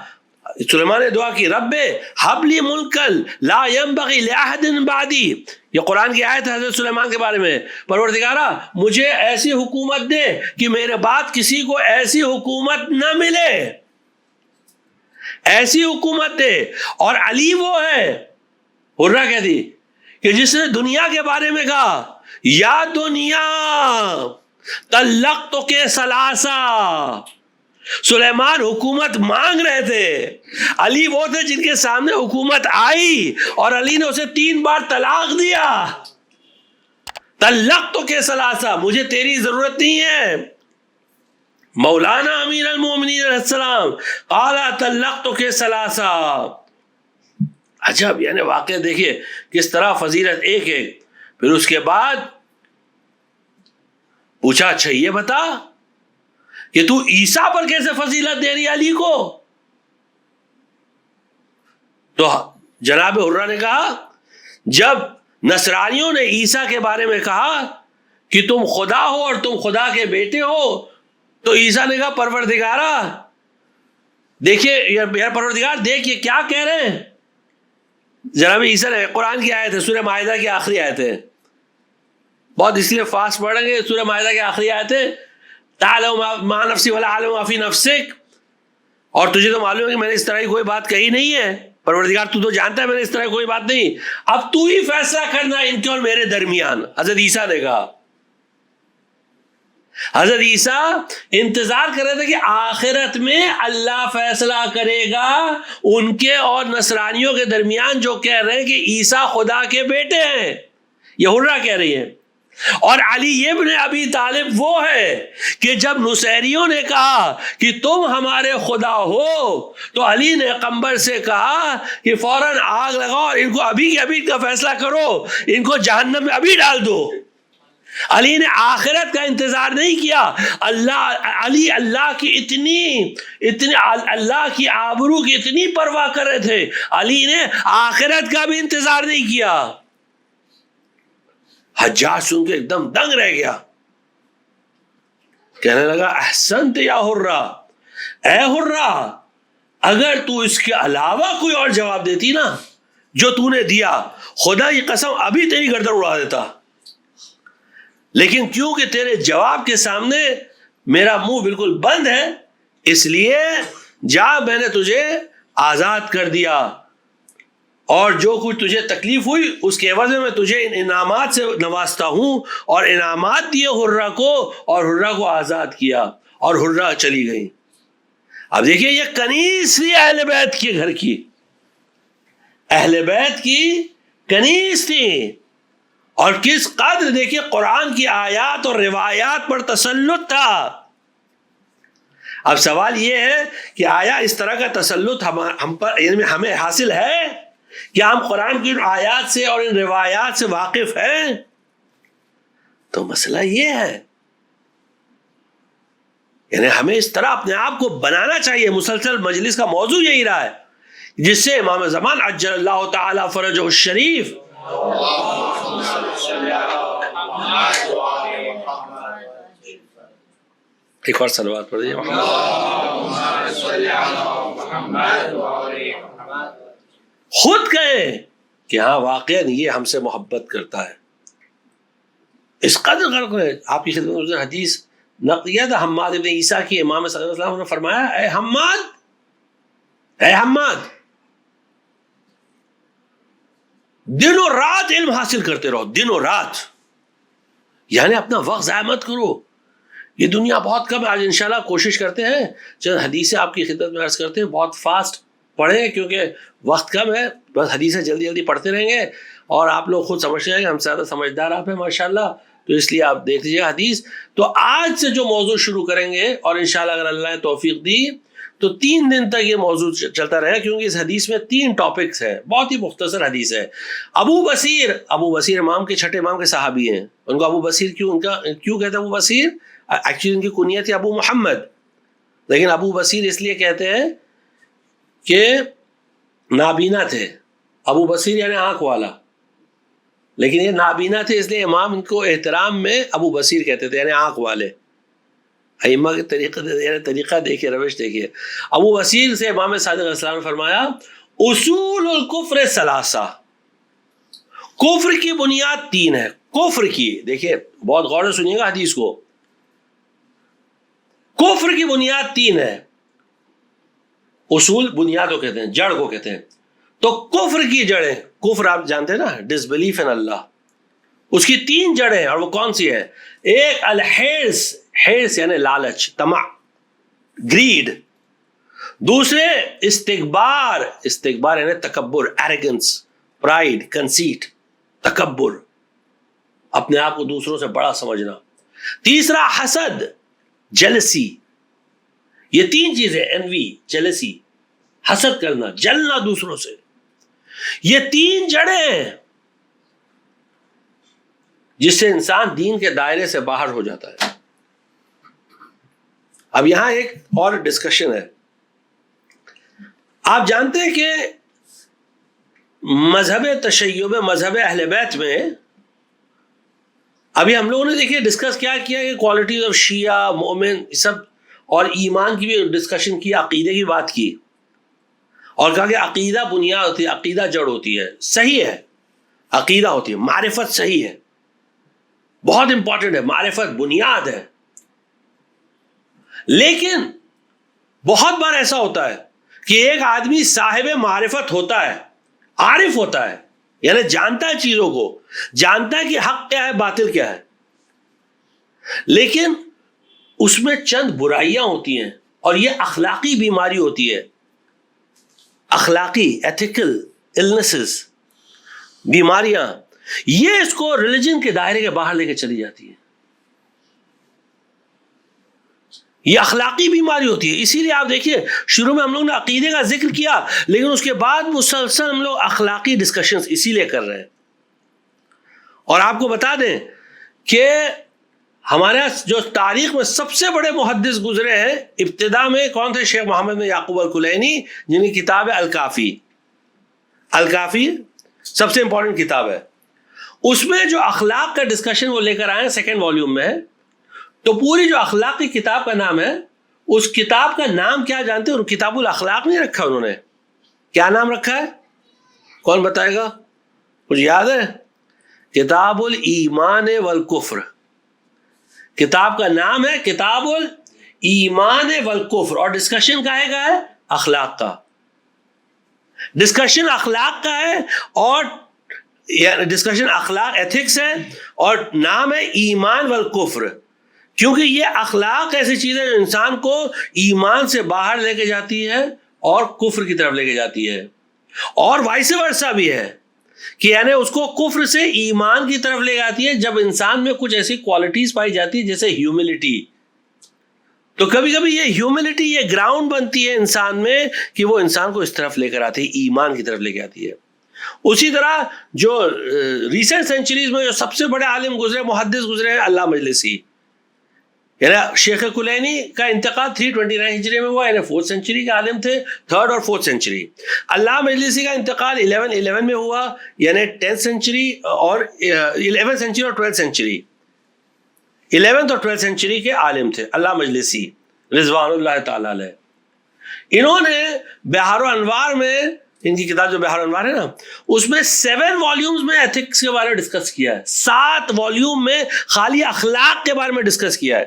سلیمان نے دعا کی رب حب لی ملکل لا ینبغی لأحد بعدی. یہ قرآن کی آیت ہے حضرت سلیمان کے بارے میں. پروردگارا مجھے ایسی حکومت دے کہ میرے بعد کسی کو ایسی حکومت نہ ملے، ایسی حکومت دے. اور علی وہ ہے، حرہ کہتی کہ جس نے دنیا کے بارے میں کہا یا دنیا طلقتک ثلاثا. سلیمان حکومت مانگ رہے تھے، علی وہ تھے جن کے سامنے حکومت آئی اور علی نے اسے 3 بار طلاق دیا. طلقتک ثلاثا، مجھے تیری ضرورت نہیں ہے. مولانا امیر المومنین علیہ السلام قال طلقتک ثلاثا. عجب، یعنی واقعہ دیکھیے کس طرح فضیلت ایک ہے. پھر اس کے بعد پوچھا اچھا یہ بتا کہ تو عیسیٰ پر کیسے فضیلت دے رہی علی کو؟ تو جناب حرہ نے کہا جب نصرانیوں نے عیسیٰ کے بارے میں کہا کہ تم خدا ہو اور تم خدا کے بیٹے ہو، تو عیسیٰ نے کہا پروردگارا دیکھیے یا پروردگار دیکھ یہ کیا کہہ رہے ہیں. جناب عیسیٰ نے، قرآن کی آیت ہے، سورہ مائدہ کی آخری آیت ہے، بہت اس لیے فاسٹ پڑھیں گے. سورہ مائدہ کی آخری آیت ہے تعلم ما نفسی ولا اعلم ما فی نفسک، اور تجھے تو معلوم ہے کہ میں نے اس طرح کی کوئی بات کہی نہیں ہے. پروردگار تو جانتا ہے میں نے اس طرح کی کوئی بات نہیں، اب تو ہی فیصلہ کرنا ان کے اور میرے درمیان. حضرت عیسیٰ نے کہا، حضرت عیسیٰ انتظار کر رہے تھے کہ آخرت میں اللہ فیصلہ کرے گا ان کے اور نصرانیوں کے درمیان جو کہہ رہے ہیں کہ عیسیٰ خدا کے بیٹے ہیں. یہ حرہ کہہ رہی ہے. اور علی ابن ابی طالب وہ ہے کہ جب نصیریوں نے کہا کہ تم ہمارے خدا ہو، تو علی نے قمبر سے کہا کہ فوراً آگ لگاؤ اور ان کو ابھی کے ابھی کا فیصلہ کرو، ان کو جہنم میں ابھی ڈال دو. علی نے آخرت کا انتظار نہیں کیا. علی اللہ کی اتنی اللہ کی آبرو کی اتنی پرواہ کر رہے تھے, علی نے آخرت کا بھی انتظار نہیں کیا. حجاج سن کے ایک دم دنگ رہ گیا, کہنے لگا احسنت یا حرہ, اے حرہ اگر تو اس کے علاوہ کوئی اور جواب دیتی نا جو تو نے دیا, خدا کی قسم ابھی تیری گردن اڑا دیتا, لیکن کیونکہ تیرے جواب کے سامنے میرا منہ بالکل بند ہے, اس لیے جا میں نے تجھے آزاد کر دیا, اور جو کچھ تجھے تکلیف ہوئی اس کے عوض میں تجھے ان انعامات سے نوازتا ہوں, اور انعامات دیے حرہ کو, اور حرہ کو آزاد کیا, اور حرہ چلی گئی. اب دیکھیے یہ کنیز تھی اہل بیت کے گھر کی, اہل بیت کی کنیز تھی, اور کس قدر دیکھیے قرآن کی آیات اور روایات پر تسلط تھا. اب سوال یہ ہے کہ آیا اس طرح کا تسلط ہم پر یعنی ہمیں حاصل ہے کہ ہم قرآن کی آیات سے اور ان روایات سے واقف ہیں؟ تو مسئلہ یہ ہے, یعنی ہمیں اس طرح اپنے آپ کو بنانا چاہیے. مسلسل مجلس کا موضوع یہی رہا ہے, جس سے امام زمان عجل اللہ تعالی فرجہ الشریف ایک اور صلوات پڑھ دیجیے. خود کہے کہ ہاں واقعا یہ ہم سے محبت کرتا ہے, اس قدر غرق ہے. آپ کی خدمت میں حدیث نقل کیا تھا حماد ابن عیسیٰ کی, امام صلی اللہ علیہ وسلم نے فرمایا اے حماد دن و رات علم حاصل کرتے رہو, دن و رات, یعنی اپنا وقت ضائع مت کرو. یہ دنیا بہت کم ہے. آج انشاءاللہ کوشش کرتے ہیں چند حدیثیں آپ کی خدمت میں عرض کرتے ہیں, بہت فاسٹ پڑھیں کیونکہ وقت کم ہے, بس حدیثیں جلدی جلدی پڑھتے رہیں گے, اور آپ لوگ خود سمجھتے ہیں کہ ہم سے زیادہ سمجھدار آپ ہیں ماشاءاللہ, تو اس لیے آپ دیکھ لیجیے حدیث. تو آج سے جو موضوع شروع کریں گے, اور انشاءاللہ اگر اللہ نے توفیق دی تو 3 دن تک یہ موضوع چلتا رہے گا, کیونکہ اس حدیث میں 3 ٹاپکس ہیں, بہت ہی مختصر حدیث ہے. ابو بصیر امام کے چھٹے امام کے صحابی ہیں. ان کو ابو بصیر کیوں کہتے ہیں ابو بصیر؟ ایکچولی ان کی کنیت تھی ابو محمد, لیکن ابو بصیر اس لیے کہتے ہیں کہ نابینا تھے. ابو بصیر یعنی آنکھ والا, لیکن یہ نابینا تھے, اس لیے امام ان کو احترام میں ابو بصیر کہتے تھے, یعنی آنکھ والے. ائمہ کے طریقہ دیکھیے, روش دیکھیے. ابو بصیر سے امام صادق علیہ السلام نے فرمایا اصول الکفر ثلاثہ, کفر کی بنیاد 3 ہے. کفر کی, دیکھیے بہت غور سے سنیے گا حدیث کو, کفر کی بنیاد 3 ہے. اصول بنیاد کو کہتے ہیں, جڑ کو کہتے ہیں. تو کفر کی جڑیں, کفر آپ جانتے ہیں نا, ڈس بلیف ان اللہ, اس کی 3 جڑیں, اور وہ کون سی ہے؟ ایک الحرص, حرص یعنی لالچ, طمع, گریڈ. دوسرے استکبار یعنی تکبر, ایروگنس, پرائڈ, کنسیٹ, تکبر, اپنے آپ کو دوسروں سے بڑا سمجھنا. تیسرا حسد, جیلسی. یہ 3 چیزیں, انوی, جیلسی, حسد کرنا, جلنا دوسروں سے, یہ 3 جڑیں جس سے انسان دین کے دائرے سے باہر ہو جاتا ہے. اب یہاں ایک اور ڈسکشن ہے. آپ جانتے ہیں کہ مذہب تشیع میں, مذہب اہل بیت میں, ابھی ہم لوگوں نے دیکھیے ڈسکس کیا کہ کوالٹیز آف شیعہ, مومن, سب, اور ایمان کی بھی ڈسکشن کی, عقیدے کی بات کی, اور کہا کہ عقیدہ بنیاد ہوتی ہے, عقیدہ جڑ ہوتی ہے. صحیح ہے, عقیدہ ہوتی ہے, معرفت صحیح ہے, بہت امپورٹنٹ ہے, معرفت بنیاد ہے. لیکن بہت بار ایسا ہوتا ہے کہ ایک آدمی صاحب معرفت ہوتا ہے, عارف ہوتا ہے, یعنی جانتا ہے چیزوں کو, جانتا ہے کہ حق کیا ہے, باطل کیا ہے, لیکن اس میں چند برائیاں ہوتی ہیں, اور یہ اخلاقی بیماری ہوتی ہے, اخلاقی ایتھیکل النسز, بیماریاں, یہ اس کو ریلیجن کے دائرے کے باہر لے کے چلی جاتی ہے. یہ اخلاقی بیماری ہوتی ہے. اسی لیے آپ دیکھیے شروع میں ہم لوگ نے عقیدے کا ذکر کیا, لیکن اس کے بعد مسلسل ہم لوگ اخلاقی ڈسکشنز اسی لیے کر رہے ہیں. اور آپ کو بتا دیں کہ ہمارے جو تاریخ میں سب سے بڑے محدث گزرے ہیں ابتدا میں کون تھے؟ شیخ محمد بن یعقوب الکلینی، جن کی کتاب ہے الکافی. الکافی سب سے امپورٹنٹ کتاب ہے. اس میں جو اخلاق کا ڈسکشن وہ لے کر آئے ہیں، سیکنڈ والیوم میں ہے. تو پوری جو اخلاق کی کتاب کا نام ہے، اس کتاب کا نام کیا جانتے ہیں؟ کتاب الاخلاق نہیں رکھا انہوں نے. کیا نام رکھا ہے؟ کون بتائے گا؟ کچھ یاد ہے؟ کتاب الایمان والکفر. کتاب کا نام ہے کتاب الایمان والکفر، اور ڈسکشن کا ہے اخلاق کا. ڈسکشن اخلاق کا ہے، اور ڈسکشن اخلاق ایتھکس ہے، اور نام ہے ایمان والکفر. کیونکہ یہ اخلاق ایسی چیز ہے جو انسان کو ایمان سے باہر لے کے جاتی ہے اور کفر کی طرف لے کے جاتی ہے، اور وائس ورسا بھی ہے کہ یعنی اس کو کفر سے ایمان کی طرف لے جاتی ہے جب انسان میں کچھ ایسی کوالٹیز پائی جاتی ہے جیسے ہیوملٹی. تو کبھی کبھی یہ ہیوملٹی یہ گراؤنڈ بنتی ہے انسان میں کہ وہ انسان کو اس طرف لے کر آتی ہے، ایمان کی طرف لے کے آتی ہے. اسی طرح جو ریسنٹ سینچریز میں جو سب سے بڑے عالم گزرے، محدث گزرے ہیں، علامہ مجلسی. یعنی شیخ کلینی کا انتقال 329 ہجری میں ہوا، یعنی 4th سینچری کے عالم تھے، 3rd اور 4th سینچری. علامہ مجلسی کا انتقال 1111 میں ہوا، یعنی 10th سینچری اور 11th سینچری اور 12th سینچری. 11th اور 12th سینچری کے عالم تھے علامہ مجلسی رضوان اللہ تعالی علیہ. انہوں نے بحار الانوار میں، ان کی کتاب جو بحار الانوار ہے نا، اس میں 7 والیومز میں ایتھکس کے بارے میں ڈسکس کیا ہے. 7 والیوم میں خالی اخلاق کے بارے میں ڈسکس کیا ہے.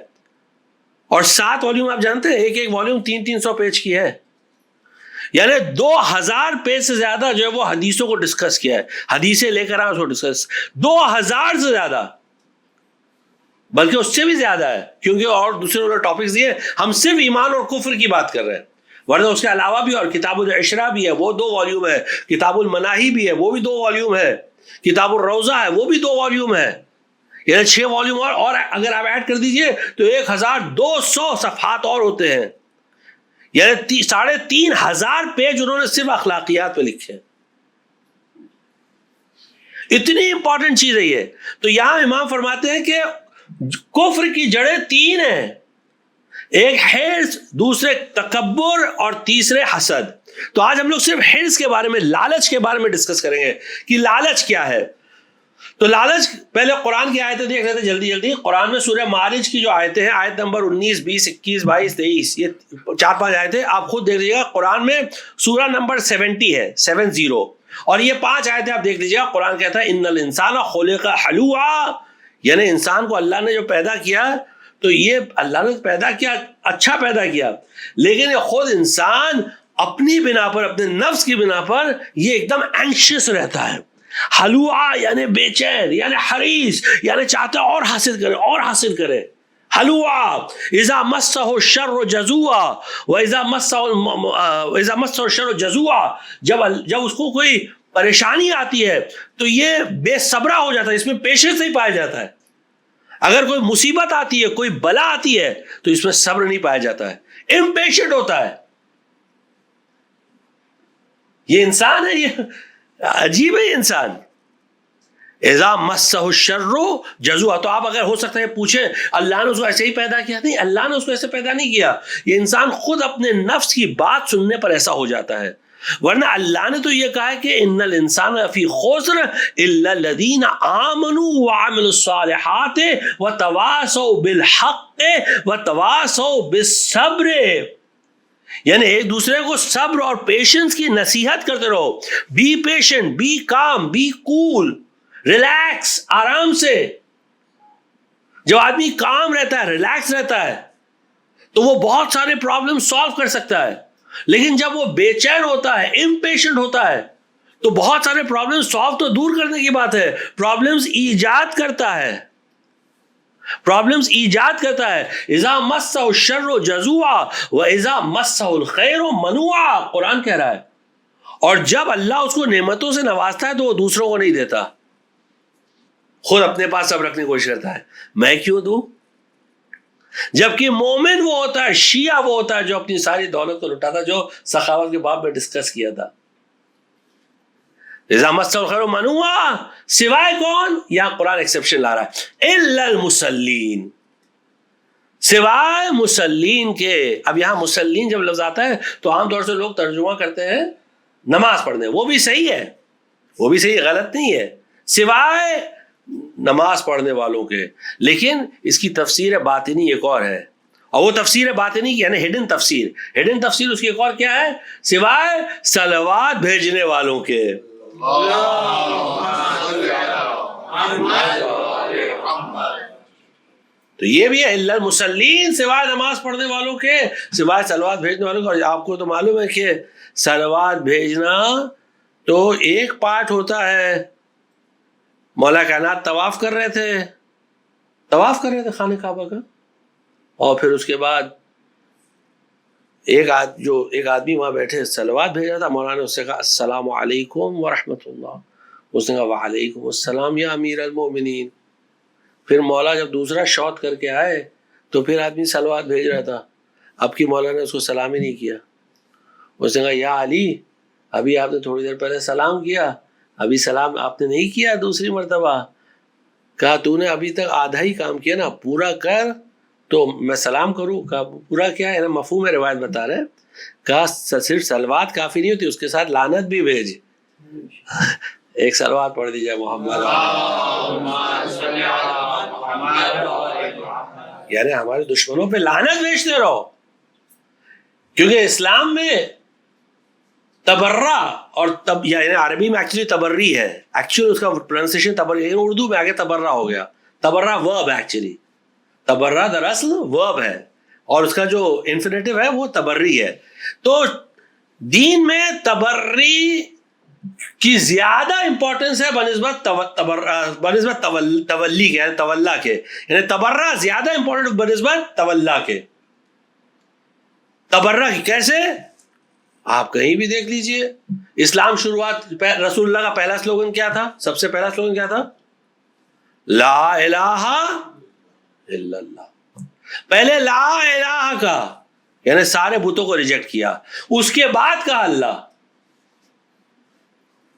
اور 7 والیوم آپ جانتے ہیں، ایک والیوم 300 پیج کی ہے. یعنی 2000 پیج سے زیادہ جو ہے وہ حدیثوں کو ڈسکس کیا ہے. حدیثیں لے کر آئے اس کو ڈسکس 2000 سے زیادہ، بلکہ اس سے بھی زیادہ ہے، کیونکہ اور دوسرے انہوں نے ٹاپکس دیے. ہم صرف ایمان اور کفر کی بات کر رہے ہیں، ورنہ اس کے علاوہ بھی، اور کتاب العشرہ بھی ہے، وہ 2 والیوم ہے. کتاب المناہی بھی ہے، وہ بھی 2 والیوم ہے. کتاب الروضہ ہے، وہ بھی 2 والیوم ہے. یعنی 6 والیوم اور اگر آپ ایڈ کر دیجئے تو 1200 صفحات اور ہوتے ہیں. یعنی 3500 پیج انہوں نے صرف اخلاقیات پہ لکھے. اتنی امپورٹنٹ چیز ہے یہ. تو یہاں امام فرماتے ہیں کہ کفر کی جڑیں 3 ہیں، ایک حرص، دوسرے تکبر، اور تیسرے حسد. تو آج ہم لوگ صرف حرص کے بارے میں، لالچ کے بارے میں ڈسکس کریں گے کہ لالچ کیا ہے. تو لالچ، پہلے قرآن کی آیتیں دیکھ رہے تھے جلدی. قرآن میں سورہ معارج کی جو آیتیں ہیں، آیت نمبر 19، 20، 21، 22، 23، یہ 4-5 آیتیں آپ خود دیکھ لیجیے گا. قرآن میں سورہ نمبر 70 ہے، 70، اور یہ 5 آیتیں آپ دیکھ لیجیے گا. قرآن کہتا ہے ان الانسان خلق ہلوعا، یعنی انسان کو اللہ نے جو پیدا کیا تو یہ اللہ نے پیدا کیا، اچھا پیدا کیا، لیکن یہ خود انسان اپنی بنا پر، اپنے نفس کی بنا پر یہ ایک دم اینکشس رہتا ہے. حلوعا یعنی بے چین، یعنی حریص، یعنی چاہتا ہے اور حاصل کرے اور حاصل کرے. حلوعا اذا مسہ الشر جزوعا واذا مسہ الشر جزوعا، جب اس کو کوئی پریشانی آتی ہے تو یہ بے صبرا ہو جاتا ہے، اس میں پیشنس نہیں پایا جاتا ہے. اگر کوئی مصیبت آتی ہے، کوئی بلا آتی ہے تو اس میں صبر نہیں پایا جاتا ہے، امپیشنٹ ہوتا ہے. یہ انسان ہے، یہ عجیب ہے انسان. اذا مسہ الشر جزوعا. تو آپ اگر ہو سکتا ہے پوچھیں اللہ نے اس کو ایسے ہی پیدا کیا؟ نہیں، اللہ نے اس کو ایسے پیدا نہیں کیا. یہ انسان خود اپنے نفس کی بات سننے پر ایسا ہو جاتا ہے. ورنہ اللہ نے تو یہ کہا ہے کہ ان الانسان فی خسر الا الذین آمنوا وعملوا الصالحات وتواصوا بالحق وتواصوا بالصبر. یعنی ایک دوسرے کو صبر اور پیشنس کی نصیحت کرتے رہو. Be patient, be calm, be cool, relax, آرام سے. جب آدمی کام رہتا ہے، ریلیکس رہتا ہے، تو وہ بہت سارے پرابلم سالو کر سکتا ہے. لیکن جب وہ بے چین ہوتا ہے، امپیشنٹ ہوتا ہے، تو بہت سارے پرابلم سالو تو دور کرنے کی بات ہے، پرابلمز ایجاد کرتا ہے. پرابلمز ایجاد کرتا ہے. اذا مسہ الشر جزوعا واذا مسہ الخیر منوعا، قرآن کہہ رہا ہے. اور جب اللہ اس کو نعمتوں سے نوازتا ہے تو وہ دوسروں کو نہیں دیتا، خود اپنے پاس سب رکھنے کی کوشش کرتا ہے. میں کیوں دوں؟ جبکہ مومن وہ ہوتا ہے، شیعہ وہ ہوتا ہے جو اپنی ساری دولت کو لٹاتا، جو سخاوت کے باب میں ڈسکس کیا تھا. اذا مس الخیر منوعا، سوائے کون؟ یہاں قرآن ایکسیپشن لا رہا ہے، الا المصلین، سوائے مسلین کے۔ اب یہاں مسلین جب لفظ آتا ہے تو عام طور سے لوگ ترجمہ کرتے ہیں نماز پڑھنے، وہ بھی صحیح ہے، وہ بھی صحیح، غلط نہیں ہے، سوائے نماز پڑھنے والوں کے۔ لیکن اس کی تفسیر باطنی ایک اور ہے، اور وہ تفسیر باطنی کی یعنی ہڈن تفسیر، ہڈن تفسیر اس کی ایک اور کیا ہے؟ سوائے صلوات بھیجنے والوں کے۔ تو یہ بھی ہے الا المصلین، سوائے نماز پڑھنے والوں کے، سوائے صلوات بھیجنے والوں کے۔ اور آپ کو تو معلوم ہے کہ صلوات بھیجنا تو ایک پارٹ ہوتا ہے۔ مولا کائنات طواف کر رہے تھے خانہ کعبہ کا، اور پھر اس کے بعد ایک آدمی وہاں بیٹھے صلوات بھیج رہا تھا، مولانا نے اس سے کہا السلام علیکم ورحمۃ اللہ، اس نے کہا وعلیکم السلام یا امیر المومنین۔ پھر مولا جب دوسرا شوٹ کر کے آئے تو پھر آدمی صلوات بھیج رہا تھا، اب کی مولا نے اس کو سلام ہی نہیں کیا۔ اس نے کہا یا علی، ابھی آپ نے تھوڑی دیر پہلے سلام کیا، ابھی سلام آپ نے نہیں کیا دوسری مرتبہ۔ کہا تو نے ابھی تک آدھا ہی کام کیا نا، پورا کر تو میں سلام کروں۔ کہا پورا کیا ہے نا، مفہوم روایت بتا رہے ہیں۔ کہا صرف صلوات کافی نہیں ہوتی، اس کے ساتھ لعنت بھی بھیج۔ ایک صلوات پڑھ دیجیے محمد، یعنی ہمارے دشمنوں پہ لعنت بھیجتے رہو، کیونکہ اسلام میں تبرہ اور یعنی عربی میں ایکچولی تبری ہے، ایکچولی اس کا پروننسیشن تبری، اردو میں آگے تبرہ ہو گیا۔ تبرہ ورب ایکچولی، تبرہ دراصل ورب ہے، اور اس کا جو انفینیٹو ہے وہ تبری ہے۔ تو دین میں تبری کی زیادہ امپورٹنس ہے بنسبت تولی کے، یعنی تولا کے، یعنی تبرہ زیادہ امپورٹنٹ بنسبت تولا کے۔ تبرہ کی کیسے؟ آپ کہیں بھی دیکھ لیجئے، اسلام شروعات رسول اللہ کا پہلا سلوگن کیا تھا؟ سب سے پہلا سلوگن کیا تھا؟ لا الہ الا اللہ۔ پہلے لا الہ کا، یعنی سارے بتوں کو ریجیکٹ کیا، اس کے بعد کہا اللہ۔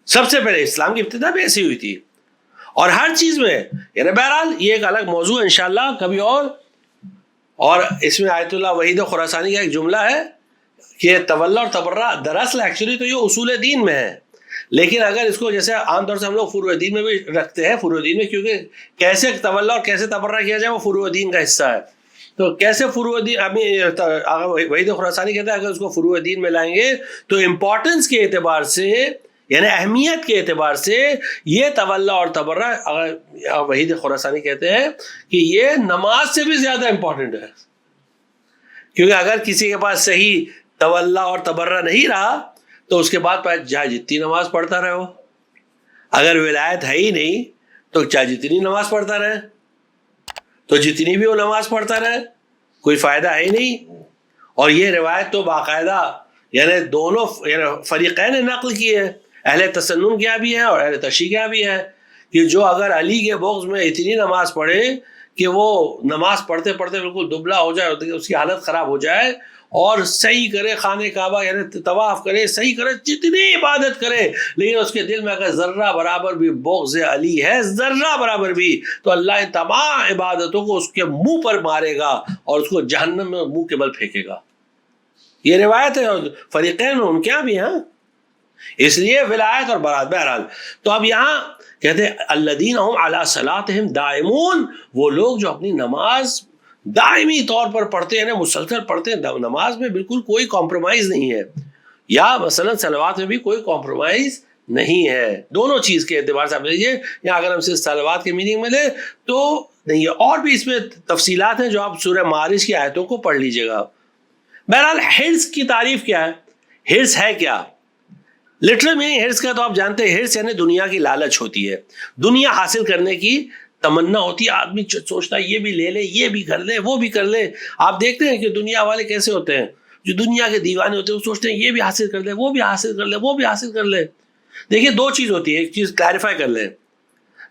سب سے پہلے اسلام کی ابتدا بھی ایسی ہوئی تھی، اور ہر چیز میں، یعنی بہرحال یہ ایک الگ موضوع انشاءاللہ کبھی اور اس میں آیت اللہ وحید خراسانی کا ایک جملہ ہے کہ تولا اور تبرہ دراصل ایکچولی تو یہ اصول دین میں ہے، لیکن اگر اس کو جیسے عام طور سے ہم لوگ فروع دین میں بھی رکھتے ہیں، فروع دین میں کیونکہ کیسے تولا اور کیسے تبرہ کیا جائے وہ فروع دین کا حصہ ہے، تو کیسے فروع دین وحید خراسانی کہتے ہیں اگر اس کو فروع دین میں لائیں گے تو امپورٹنس کے اعتبار سے، یعنی اہمیت کے اعتبار سے، یہ تولا اور تبرہ وحید خراسانی کہتے ہیں کہ یہ نماز سے بھی زیادہ امپورٹنٹ ہے، کیونکہ اگر کسی کے پاس صحیح تولا اور تبرہ نہیں رہا تو اس کے بعد چاہے جتنی نماز پڑھتا رہے، اگر ولایت ہے ہی نہیں تو چاہے جتنی نماز پڑھتا رہے، تو جتنی بھی وہ نماز پڑھتا رہے کوئی فائدہ ہے ہی نہیں۔ اور یہ روایت تو باقاعدہ یعنی دونوں فریقین نے نقل کی ہے، اہل تسنن کیا بھی ہے اور اہل تشیع کیا بھی ہے، کہ جو اگر علی کے بغض میں اتنی نماز پڑھے کہ وہ نماز پڑھتے پڑھتے بالکل دبلا ہو جائے، اس کی حالت خراب ہو جائے، اور صحیح کرے خانہ کعبہ یعنی طواف کرے، صحیح کرے، جتنی عبادت کرے، لیکن اس کے دل میں اگر ذرہ برابر بھی بغض علی ہے، ذرہ برابر بھی، تو اللہ ان تمام عبادتوں کو اس کے منہ پر مارے گا اور اس کو جہنم میں منہ کے بل پھینکے گا۔ یہ روایت ہے، اور فریقین ان کے یہاں بھی ہیں، اس لیے ولایت اور برات۔ بہرحال تو اب یہاں کہتے ہیں الذین هم علی صلاتہم دائمون، وہ لوگ جو اپنی نماز دائمی طور پر پڑھتے ہیں، مسلسل پڑھتے ہیں، نماز میں بالکل کوئی کمپرومائز نہیں ہے، یا مثلا صلوات میں بھی کوئی کمپرومائز نہیں ہے، دونوں چیز کے اعتبار سے آپ لیجیے، یا اگر ہم صرف صلوات کے میننگ میں لیں تو نہیں ہے، اور بھی اس میں تفصیلات ہیں جو آپ سورہ معارج کی آیتوں کو پڑھ لیجیے گا۔ بہرحال حرص کی تعریف کیا ہے؟ حرص ہے کیا؟ لٹرل میننگ حرص کا تو آپ جانتے ہیں، حرص یعنی دنیا کی لالچ ہوتی ہے، دنیا حاصل کرنے کی تمنا ہوتی ہے، آدمی سوچتا ہے یہ بھی لے لے، یہ بھی کر لے، وہ بھی کر لے۔ آپ دیکھتے ہیں کہ دنیا والے کیسے ہوتے ہیں، جو دنیا کے دیوانے ہوتے ہیں، وہ سوچتے ہیں یہ بھی حاصل کر لے، وہ بھی حاصل کر لے، وہ بھی حاصل کر لے۔ دیکھیے دو چیز ہوتی ہے، ایک چیز کلیریفائی کر لیں۔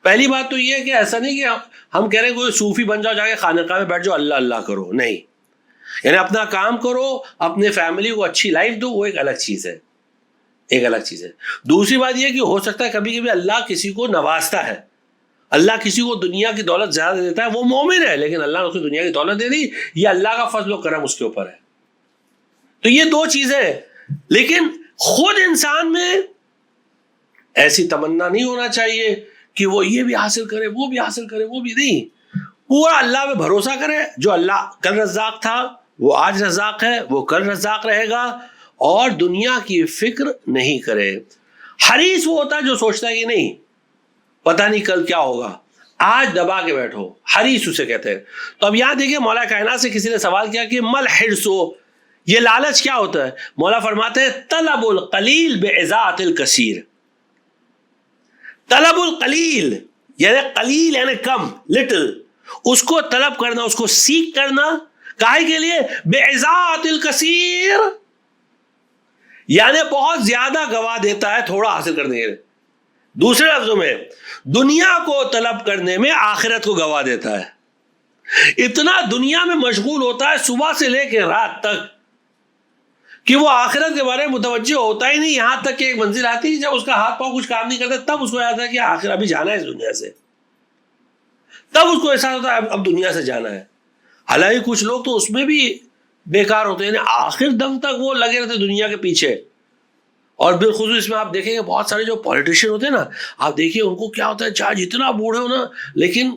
پہلی بات تو یہ ہے کہ ایسا نہیں کہ ہم کہہ رہے ہیں کوئی صوفی بن جاؤ، جا کے خانقاہ میں بیٹھ جاؤ اللہ اللہ کرو، نہیں، یعنی اپنا کام کرو، اپنے فیملی کو اچھی لائف دو، وہ ایک الگ چیز ہے۔ ایک الگ چیز ہے. دوسری بات یہ کہ ہو سکتا ہے کبھی کبھی اللہ کسی کو نوازتا ہے, اللہ کسی کو دنیا کی دولت زیادہ دیتا ہے, وہ مومن ہے لیکن اللہ نے اس کو دنیا کی دولت دے دی, یہ اللہ کا فضل و کرم اس کے اوپر ہے. تو یہ دو چیزیں ہیں. لیکن خود انسان میں ایسی تمنا نہیں ہونا چاہیے کہ وہ یہ بھی حاصل کرے, وہ بھی حاصل کرے, وہ بھی نہیں. پورا اللہ میں بھروسہ کرے, جو اللہ کل رزاق تھا وہ آج رزاق ہے, وہ کل رزاق رہے گا, اور دنیا کی فکر نہیں کرے. حریص وہ ہوتا ہے جو سوچتا ہے کہ نہیں پتہ نہیں کل کیا ہوگا, آج دبا کے بیٹھو, حریص اسے کہتے ہیں. تو اب یہاں دیکھیں مولا کائنات سے کسی نے سوال کیا کہ مل حرصو, یہ لالچ کیا ہوتا ہے؟ مولا فرماتے ہیں طلب القلیل باضاعت الکثیر. طلب القلیل یعنی قلیل یعنی کم, لٹل, اس کو طلب کرنا, اس کو سیکھ کرنا, کائے کے لیے؟ باضاعت الکثیر, یعنی بہت زیادہ گوا دیتا ہے تھوڑا حاصل کرنے کے لیے. دوسرے لفظوں میں دنیا کو طلب کرنے میں آخرت کو گوا دیتا ہے. اتنا دنیا میں مشغول ہوتا ہے صبح سے لے کے رات تک کہ وہ آخرت کے بارے میں متوجہ ہوتا ہی نہیں, یہاں تک کہ ایک منزل آتی ہے جب اس کا ہاتھ پاؤں کچھ کام نہیں کرتا تب اس کو یاد ہے کہ آخر ابھی جانا ہے اس دنیا سے, تب اس کو احساس ہوتا ہے اب دنیا سے جانا ہے. حالانکہ کچھ لوگ تو اس میں بھی بیکار ہوتے ہیں, یعنی آخر دم تک وہ لگے رہتے دنیا کے پیچھے. اور بالخصوص اس میں آپ دیکھیں گے بہت سارے جو پولیٹیشین ہوتے ہیں نا, آپ دیکھیے ان کو کیا ہوتا ہے, چاہے جتنا بوڑھے ہو نا لیکن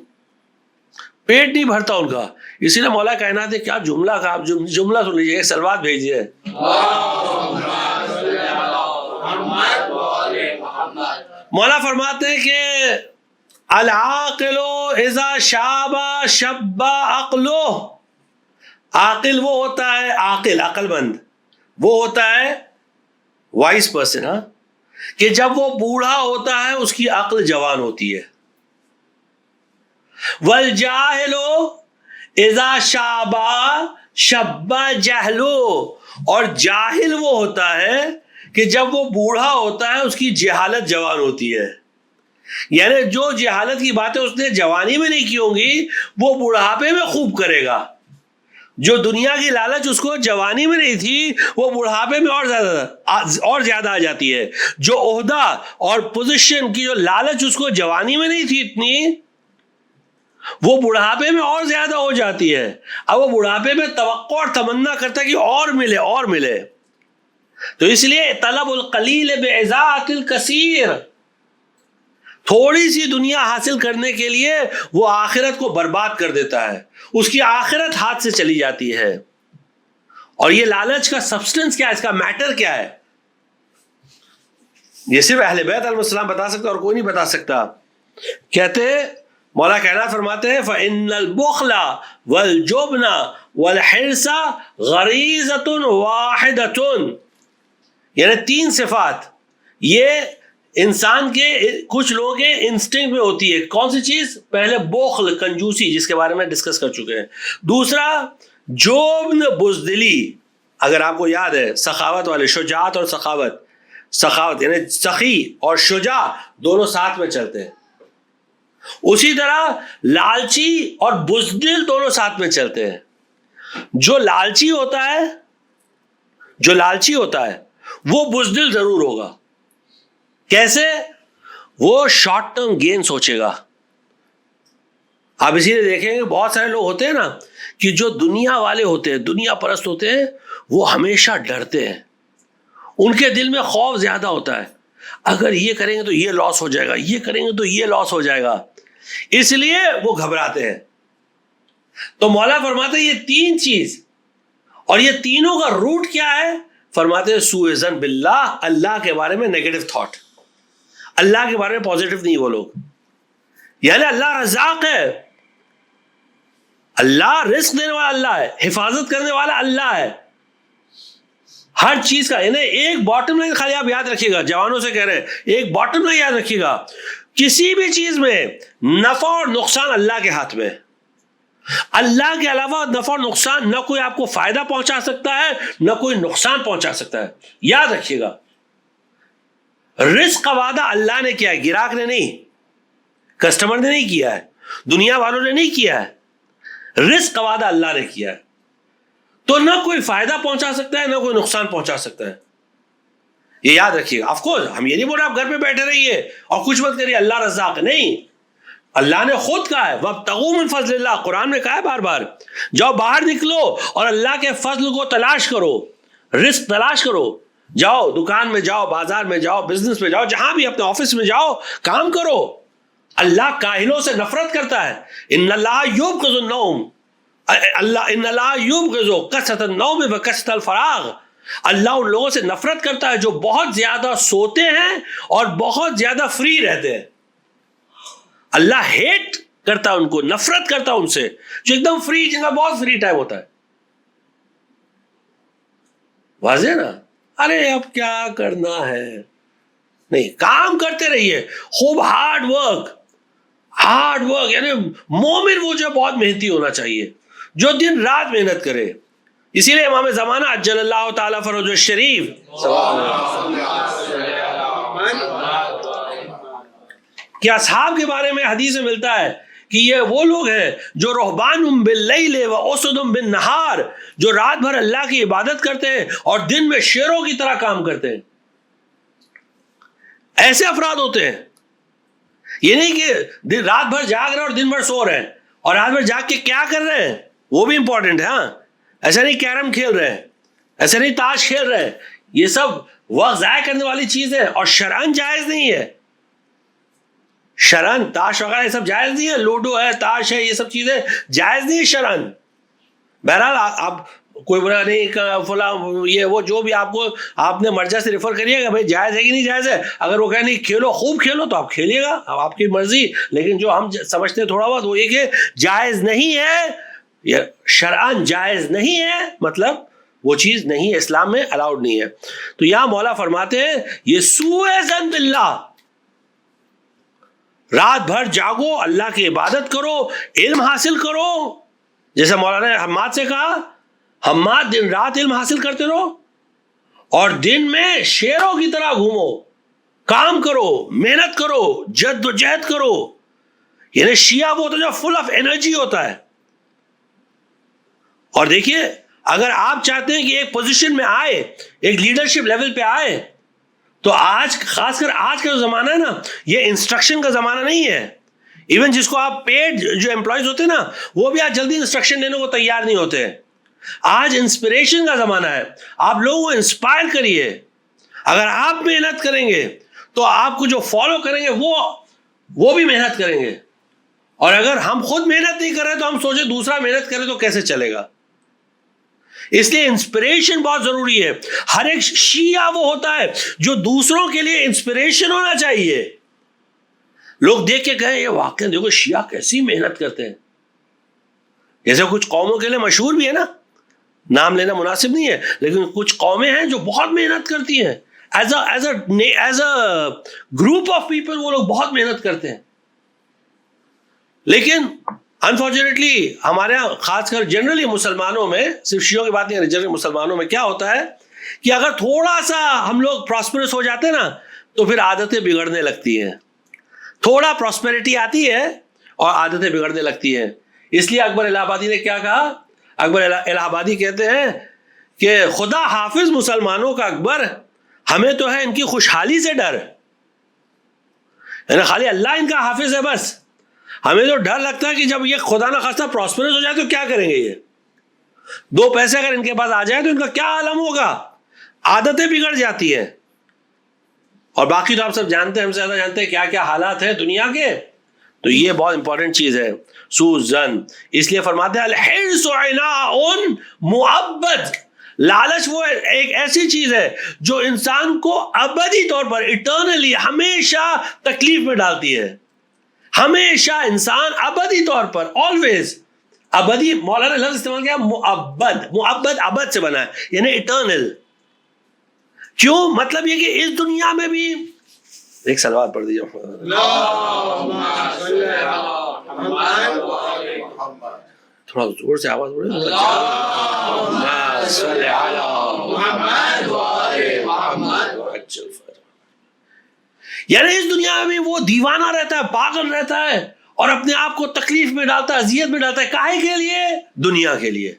پیٹ نہیں بھرتا ان کا. اسی لیے مولا کائنات نے کیا جملہ کہا, آپ جملہ سن لیجیے, ایک سلوات بھیجیے. مولا فرماتے ہیں کہ العاقل اذا شاب شب عقلہ, عاقل وہ ہوتا ہے, عاقل عقل مند وہ ہوتا ہے, وائس پرسن, ہاں, کہ جب وہ بوڑھا ہوتا ہے اس کی عقل جوان ہوتی ہے. والجاہل اذا شاب شب جہل, اور جاہل وہ ہوتا ہے کہ جب وہ بوڑھا ہوتا ہے اس کی جہالت جوان ہوتی ہے. یعنی جو جہالت کی باتیں اس نے جوانی میں نہیں کی ہوں گی وہ بڑھاپے میں خوب کرے گا. جو دنیا کی لالچ اس کو جوانی میں نہیں تھی وہ بڑھاپے میں اور زیادہ آ جاتی ہے. جو عہدہ اور پوزیشن کی جو لالچ اس کو جوانی میں نہیں تھی اتنی, وہ بڑھاپے میں اور زیادہ ہو جاتی ہے. اب وہ بڑھاپے میں توقع اور تمنا کرتا ہے کہ اور ملے اور ملے. تو اس لیے طلب القلیل باضاعت الکثیر, تھوڑی سی دنیا حاصل کرنے کے لیے وہ آخرت کو برباد کر دیتا ہے, اس کی آخرت ہاتھ سے چلی جاتی ہے. اور یہ لالچ کا سبسٹنس کیا ہے, اس کا میٹر کیا ہے, یہ صرف اہل بیت علیہ السلام بتا سکتا اور کوئی نہیں بتا سکتا. کہتے مولا کائنات فرماتے ہیں فَإِنَّ الْبُخْلَ وَالْجُبْنَ وَالْحِرْصَ غَرِيزَةٌ وَاحِدَةٌ, یعنی تین صفات یہ انسان کے کچھ لوگوں کے انسٹنکٹ میں ہوتی ہے. کون سی چیز؟ پہلے بخل کنجوسی جس کے بارے میں ڈسکس کر چکے ہیں. دوسرا جوبن بزدلی, اگر آپ کو یاد ہے سخاوت والے, شجاعت اور سخاوت, سخاوت یعنی سخی اور شجاع دونوں ساتھ میں چلتے ہیں. اسی طرح لالچی اور بزدل دونوں ساتھ میں چلتے ہیں. جو لالچی ہوتا ہے وہ بزدل ضرور ہوگا. کیسے؟ وہ شارٹ ٹرم گین سوچے گا. آپ اسی لیے دیکھیں گے بہت سارے لوگ ہوتے ہیں نا کہ جو دنیا والے ہوتے ہیں, دنیا پرست ہوتے ہیں, وہ ہمیشہ ڈرتے ہیں. ان کے دل میں خوف زیادہ ہوتا ہے, اگر یہ کریں گے تو یہ لاس ہو جائے گا, یہ کریں گے تو یہ لاس ہو جائے گا, اس لیے وہ گھبراتے ہیں. تو مولا فرماتے ہیں یہ تین چیز, اور یہ تینوں کا روٹ کیا ہے؟ فرماتے ہیں سوء ظن باللہ, اللہ کے بارے میں نیگیٹو تھاٹ, اللہ کے بارے میں پازیٹیو نہیں وہ لوگ. یعنی اللہ رزاق ہے, اللہ رزق دینے والا اللہ ہے, حفاظت کرنے والا اللہ ہے ہر چیز کا. یعنی ایک باٹم لائن خالی آپ یاد رکھیے گا, جوانوں سے کہہ رہے ہیں ایک باٹم لائن یاد رکھیے گا, کسی بھی چیز میں نفع اور نقصان اللہ کے ہاتھ میں. اللہ کے علاوہ نفع اور نقصان نہ کوئی آپ کو فائدہ پہنچا سکتا ہے نہ کوئی نقصان پہنچا سکتا ہے, یاد رکھیے گا. رزق کا وعدہ اللہ نے کیا ہے, گراہک نے نہیں, کسٹمر نے نہیں کیا ہے, دنیا والوں نے نہیں کیا ہے, رزق کا وعدہ اللہ نے کیا ہے. تو نہ کوئی فائدہ پہنچا سکتا ہے نہ کوئی نقصان پہنچا سکتا ہے. یہ یاد رکھیے. آف کورس ہم یہ نہیں بول رہے آپ گھر پہ بیٹھے رہیے اور کچھ مت کریے, اللہ رزاق نہیں. اللہ نے خود کہا ہے وابتغوا من فضل اللہ, قرآن میں کہا ہے بار بار, جاؤ باہر نکلو اور اللہ کے فضل کو تلاش کرو, رزق تلاش کرو. جاؤ دکان میں جاؤ, بازار میں جاؤ, بزنس میں جاؤ, جہاں بھی اپنے آفس میں جاؤ, کام کرو. اللہ کاہلوں سے نفرت کرتا ہے. ان اللہ یبغض النوم, ان اللہ یبغض کثرۃ النوم وکثرۃ الفراغ. اللہ ان لوگوں سے نفرت کرتا ہے جو بہت زیادہ سوتے ہیں اور بہت زیادہ فری رہتے ہیں. اللہ ہیٹ کرتا ہے ان کو, نفرت کرتا ہے ان سے جو ایک دم فری, جن کا بہت فری ٹائم ہوتا ہے. واضح نا. ارے اب کیا کرنا ہے, نہیں, کام کرتے رہیے خوب, ہارڈ ورک. یعنی مومن وہ جو بہت محنتی ہونا چاہیے, جو دن رات محنت کرے. اسی لیے امام زمانہ عجل اللہ تعالیٰ فرجہ الشریف کہ اصحاب کے بارے میں حدیث میں ملتا ہے کہ یہ وہ لوگ ہیں جو رہبان باللیل و اسد بالنہار, جو رات بھر اللہ کی عبادت کرتے ہیں اور دن میں شیروں کی طرح کام کرتے ہیں. ایسے افراد ہوتے ہیں. یہ نہیں کہ رات بھر جاگ رہے اور دن بھر سو رہے ہیں, اور رات بھر جاگ کے کیا کر رہے ہیں وہ بھی امپورٹنٹ ہے. ہاں, ایسا نہیں کیرم کھیل رہے ہیں, ایسا نہیں تاش کھیل رہے ہیں. یہ سب وقت ضائع کرنے والی چیز ہے اور شرعاً جائز نہیں ہے. شرعاً تاش وغیرہ یہ سب جائز نہیں ہے, لوڈو ہے, تاش ہے, یہ سب چیزیں جائز نہیں ہے شرعاً. بہرحال آپ کوئی برا نہیں فلاں یہ وہ جو بھی آپ کو آپ نے مرجع سے ریفر کریے گا بھائی جائز ہے کہ نہیں جائز ہے. اگر وہ کہیں نہیں کھیلو, خوب کھیلو, تو آپ کھیلیے گا, اب آپ کی مرضی. لیکن جو ہم سمجھتے ہیں تھوڑا بہت وہ یہ کہ جائز نہیں ہے, یہ شرعاً جائز نہیں ہے, مطلب وہ چیز نہیں ہے, اسلام میں الاؤڈ نہیں ہے. تو یہاں مولا فرماتے ہیں یہ سوء ظن باللہ, رات بھر جاگو, اللہ کی عبادت کرو, علم حاصل کرو. جیسے مولانا نے حماد سے کہا, حماد دن رات علم حاصل کرتے رہو اور دن میں شیروں کی طرح گھومو, کام کرو, محنت کرو, جد و جہد کرو. یعنی شیعہ وہ ہوتا ہے جو فل آف انرجی ہوتا ہے. اور دیکھیے اگر آپ چاہتے ہیں کہ ایک پوزیشن میں آئے, ایک لیڈرشپ لیول پہ آئے, تو آج خاص کر آج کا جو زمانہ ہے نا, یہ انسٹرکشن کا زمانہ نہیں ہے. ایون جس کو آپ پیڈ جو امپلائیز ہوتے ہیں نا, وہ بھی آج جلدی انسٹرکشن دینے کو تیار نہیں ہوتے. آج انسپریشن کا زمانہ ہے. آپ لوگوں کو انسپائر کریے. اگر آپ محنت کریں گے تو آپ کو جو فالو کریں گے وہ بھی محنت کریں گے. اور اگر ہم خود محنت نہیں کر رہے تو ہم سوچیں دوسرا محنت کرے تو کیسے چلے گا. اس لیے انسپریشن بہت ضروری ہے. ہر ایک شیعہ وہ ہوتا ہے جو دوسروں کے لیے انسپریشن ہونا چاہیے. لوگ دیکھ کے کہیں یہ واقعہ دیکھو شیعہ کیسی محنت کرتے ہیں. جیسے کچھ قوموں کے لیے مشہور بھی ہے نا, نام لینا مناسب نہیں ہے, لیکن کچھ قومیں ہیں جو بہت محنت کرتی ہیں. As a group of people وہ لوگ بہت محنت کرتے ہیں. لیکن انفارچونیٹلی ہمارے یہاں خاص کر جنرلی مسلمانوں میں, صرف شیعوں کی بات نہیں ہے, جنرلی مسلمانوں میں کیا ہوتا ہے کہ اگر تھوڑا سا ہم لوگ پراسپرس ہو جاتے ہیں نا تو پھر عادتیں بگڑنے لگتی ہیں. تھوڑا پراسپیرٹی آتی ہے اور عادتیں بگڑنے لگتی ہیں. اس لیے اکبر الہ آبادی نے کیا کہا, اکبر الہ آبادی کہتے ہیں کہ خدا حافظ مسلمانوں کا اکبر, ہمیں تو ہے ان کی خوشحالی سے ڈر. یعنی خالی اللہ ان کا حافظ ہے بس, ہمیں تو ڈر لگتا ہے کہ جب یہ خدا نہ خواستہ پراسپرس ہو جائے تو کیا کریں گے. یہ دو پیسے اگر ان کے پاس آ جائے تو ان کا کیا عالم ہوگا. عادتیں بگڑ جاتی ہیں. اور باقی تو آپ سب جانتے ہیں, ہم سے زیادہ جانتے ہیں کیا کیا حالات ہیں دنیا کے. تو یہ بہت امپورٹنٹ چیز ہے سوء ظن. اس لیے فرماتے ہیں الحرص عناء مؤبد, لالچ وہ ایک ایسی چیز ہے جو انسان کو ابدی طور پر اٹرنلی ہمیشہ تکلیف میں ڈالتی ہے. ہمیشہ انسان ابدی طور پر آلویز, ابدی مولانا لفظ استعمال کیا, مؤبد ابد سے بنا ہے, یعنی اٹرنل. کیوں؟ مطلب یہ کہ اس دنیا میں بھی ایک سلوات پڑھ دیجیے. تھوڑا زور سے آواز بڑھے. یعنی اس دنیا میں بھی وہ دیوانہ رہتا ہے, پاگل رہتا ہے اور اپنے آپ کو تکلیف میں ڈالتا ہے, اذیت میں ڈالتا ہے. کاہے کے لیے؟ دنیا کے لیے.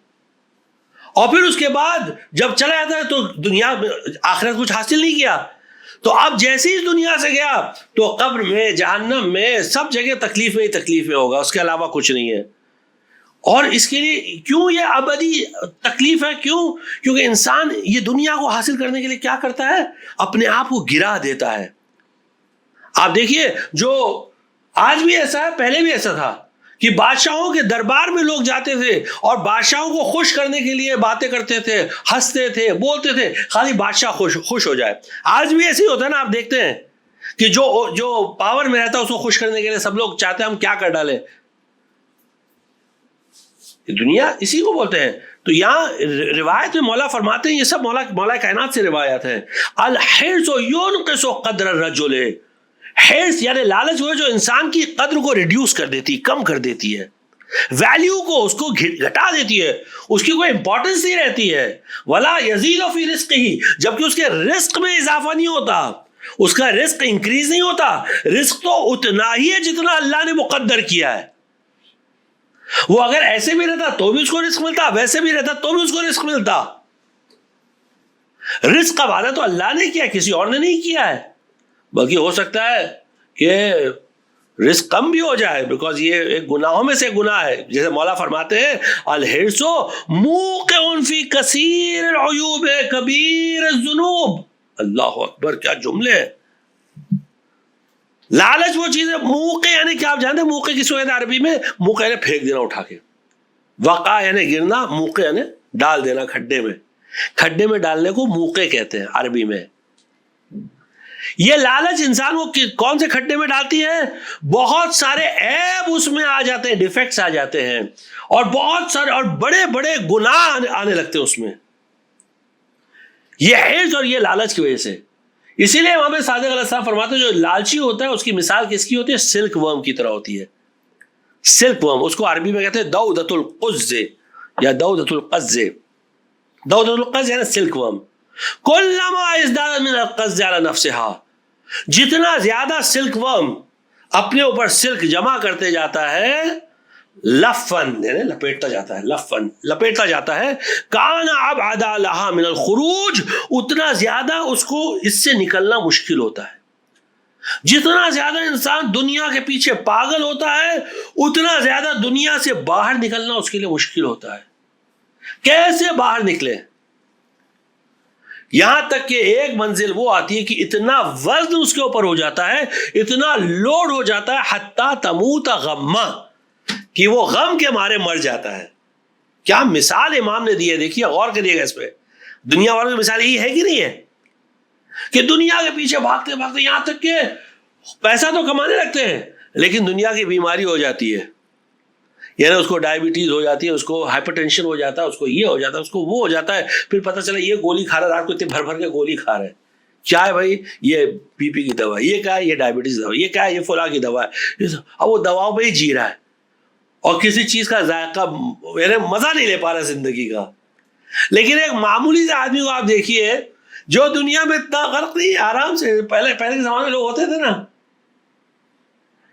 اور پھر اس کے بعد جب چلا جاتا ہے تو دنیا میں آخرت کچھ حاصل نہیں کیا. تو اب جیسے ہی دنیا سے گیا تو قبر میں جہنم میں سب جگہ تکلیف میں ہی تکلیف میں ہوگا, اس کے علاوہ کچھ نہیں ہے. اور اس کے لیے کیوں یہ ابدی تکلیف ہے؟ کیوں؟ کیونکہ انسان یہ دنیا کو حاصل کرنے کے لیے کیا کرتا ہے؟ اپنے آپ کو گرا دیتا ہے. آپ دیکھیے جو آج بھی ایسا ہے, پہلے بھی ایسا تھا کہ بادشاہوں کے دربار میں لوگ جاتے تھے اور بادشاہوں کو خوش کرنے کے لیے باتیں کرتے تھے, ہنستے تھے, بولتے تھے, خالی بادشاہ خوش ہو جائے. آج بھی ایسے ہی ہوتا ہے نا, آپ دیکھتے ہیں کہ جو پاور میں رہتا ہے اس کو خوش کرنے کے لیے سب لوگ چاہتے ہیں ہم کیا کر ڈالیں. دنیا اسی کو بولتے ہیں. تو یہاں روایت میں مولا فرماتے ہیں, یہ سب مولا کائنات سے روایت ہیں, الحرص ينقص قدر الرجل. حرص یعنی لالچ وہ جو انسان کی قدر کو ریڈیوس کر دیتی, کم کر دیتی ہے, ویلیو کو اس کو گھٹا دیتی ہے, اس کی کوئی امپورٹنس نہیں رہتی ہے. ولا یزید فی رزقہ, جبکہ اس کے رزق میں اضافہ نہیں ہوتا, اس کا رزق انکریز نہیں ہوتا. رزق تو اتنا ہی ہے جتنا اللہ نے مقدر کیا ہے. وہ اگر ایسے بھی رہتا تو بھی اس کو رزق ملتا, ویسے بھی رہتا تو بھی اس کو رزق ملتا. رزق کا وعدہ تو اللہ نے کیا, کسی اور نے نہیں کیا ہے. بلکہ ہو سکتا ہے کہ رزق کم بھی ہو جائے, بیکاز یہ ایک گناہوں میں سے گناہ ہے. جیسے مولا فرماتے ہیں الحرص موقع فی کثیر العیوب کبیر الذنوب. اللہ اکبر, کیا جملے ہیں. لالچ وہ چیز ہے, موقع یعنی کیا آپ جانتے ہیں موقع کس کو کہتے ہیں عربی میں؟ موقع یعنی پھینک دینا اٹھا کے, وقع یعنی گرنا, موقع یعنی ڈال دینا کھڈے میں. کھڈے میں ڈالنے کو موقع کہتے ہیں عربی میں. یہ لالچ انسان کو کون سے کھڈے میں ڈالتی ہے؟ بہت سارے عیب اس میں آ جاتے ہیں, ڈیفیکٹس آ جاتے ہیں, اور بہت سارے اور بڑے بڑے گناہ آنے لگتے ہیں اس میں, یہ حرص اور یہ لالچ کی وجہ سے. اسی لیے امام صادق علیہ السلام فرماتے ہیں جو لالچی ہوتا ہے اس کی مثال کس کی ہوتی ہے؟ سلک ورم کی طرح ہوتی ہے. سلک ورم, اس کو عربی میں کہتے ہیں دودۃ القز یا دودۃ القز. دودۃ القز یعنی سلک ورم. کلما ازداد من القز علی نفسها, جتنا زیادہ سلک ورم اپنے اوپر سلک جمع کرتے جاتا ہے, لفن یعنی لپیٹتا جاتا ہے, لفن لپیٹتا جاتا ہے, کان ابعد لها من الخروج, اتنا زیادہ اس کو اس سے نکلنا مشکل ہوتا ہے. جتنا زیادہ انسان دنیا کے پیچھے پاگل ہوتا ہے اتنا زیادہ دنیا سے باہر نکلنا اس کے لیے مشکل ہوتا ہے. کیسے باہر نکلے؟ یہاں تک کہ ایک منزل وہ آتی ہے کہ اتنا وزن اس کے اوپر ہو جاتا ہے, اتنا لوڈ ہو جاتا ہے, حتی تموت غما, کہ وہ غم کے مارے مر جاتا ہے. کیا مثال امام نے دی ہے, دیکھیے غور کریے گا اس پہ. دنیا والوں کی مثال یہی ہے کہ نہیں ہے کہ دنیا کے پیچھے بھاگتے بھاگتے یہاں تک کہ پیسہ تو کمانے لگتے ہیں لیکن دنیا کی بیماری ہو جاتی ہے, یعنی اس کو ڈائبٹیز ہو جاتی ہے, اس کو ہائپر ٹینشن ہو جاتا ہے, اس کو یہ ہو جاتا ہے, اس کو وہ ہو جاتا ہے. پھر پتہ چلا یہ گولی کھا رہا ہے, رات کو اتنے بھر بھر کے گولی کھا رہے ہیں. کیا ہے بھائی؟ یہ بی پی کی دوا, یہ کیا ہے؟ یہ ڈائبٹیز دوا, یہ کیا ہے؟ یہ فلاں کی دوا ہے. اب وہ دواؤں پہ ہی جی رہا ہے اور کسی چیز کا ذائقہ یعنی مزہ نہیں لے پا رہا زندگی کا. لیکن ایک معمولی سے آدمی کو آپ دیکھیے جو دنیا میں اتنا غرق نہیں, آرام سے پہلے کے زمانے میں لوگ ہوتے تھے نا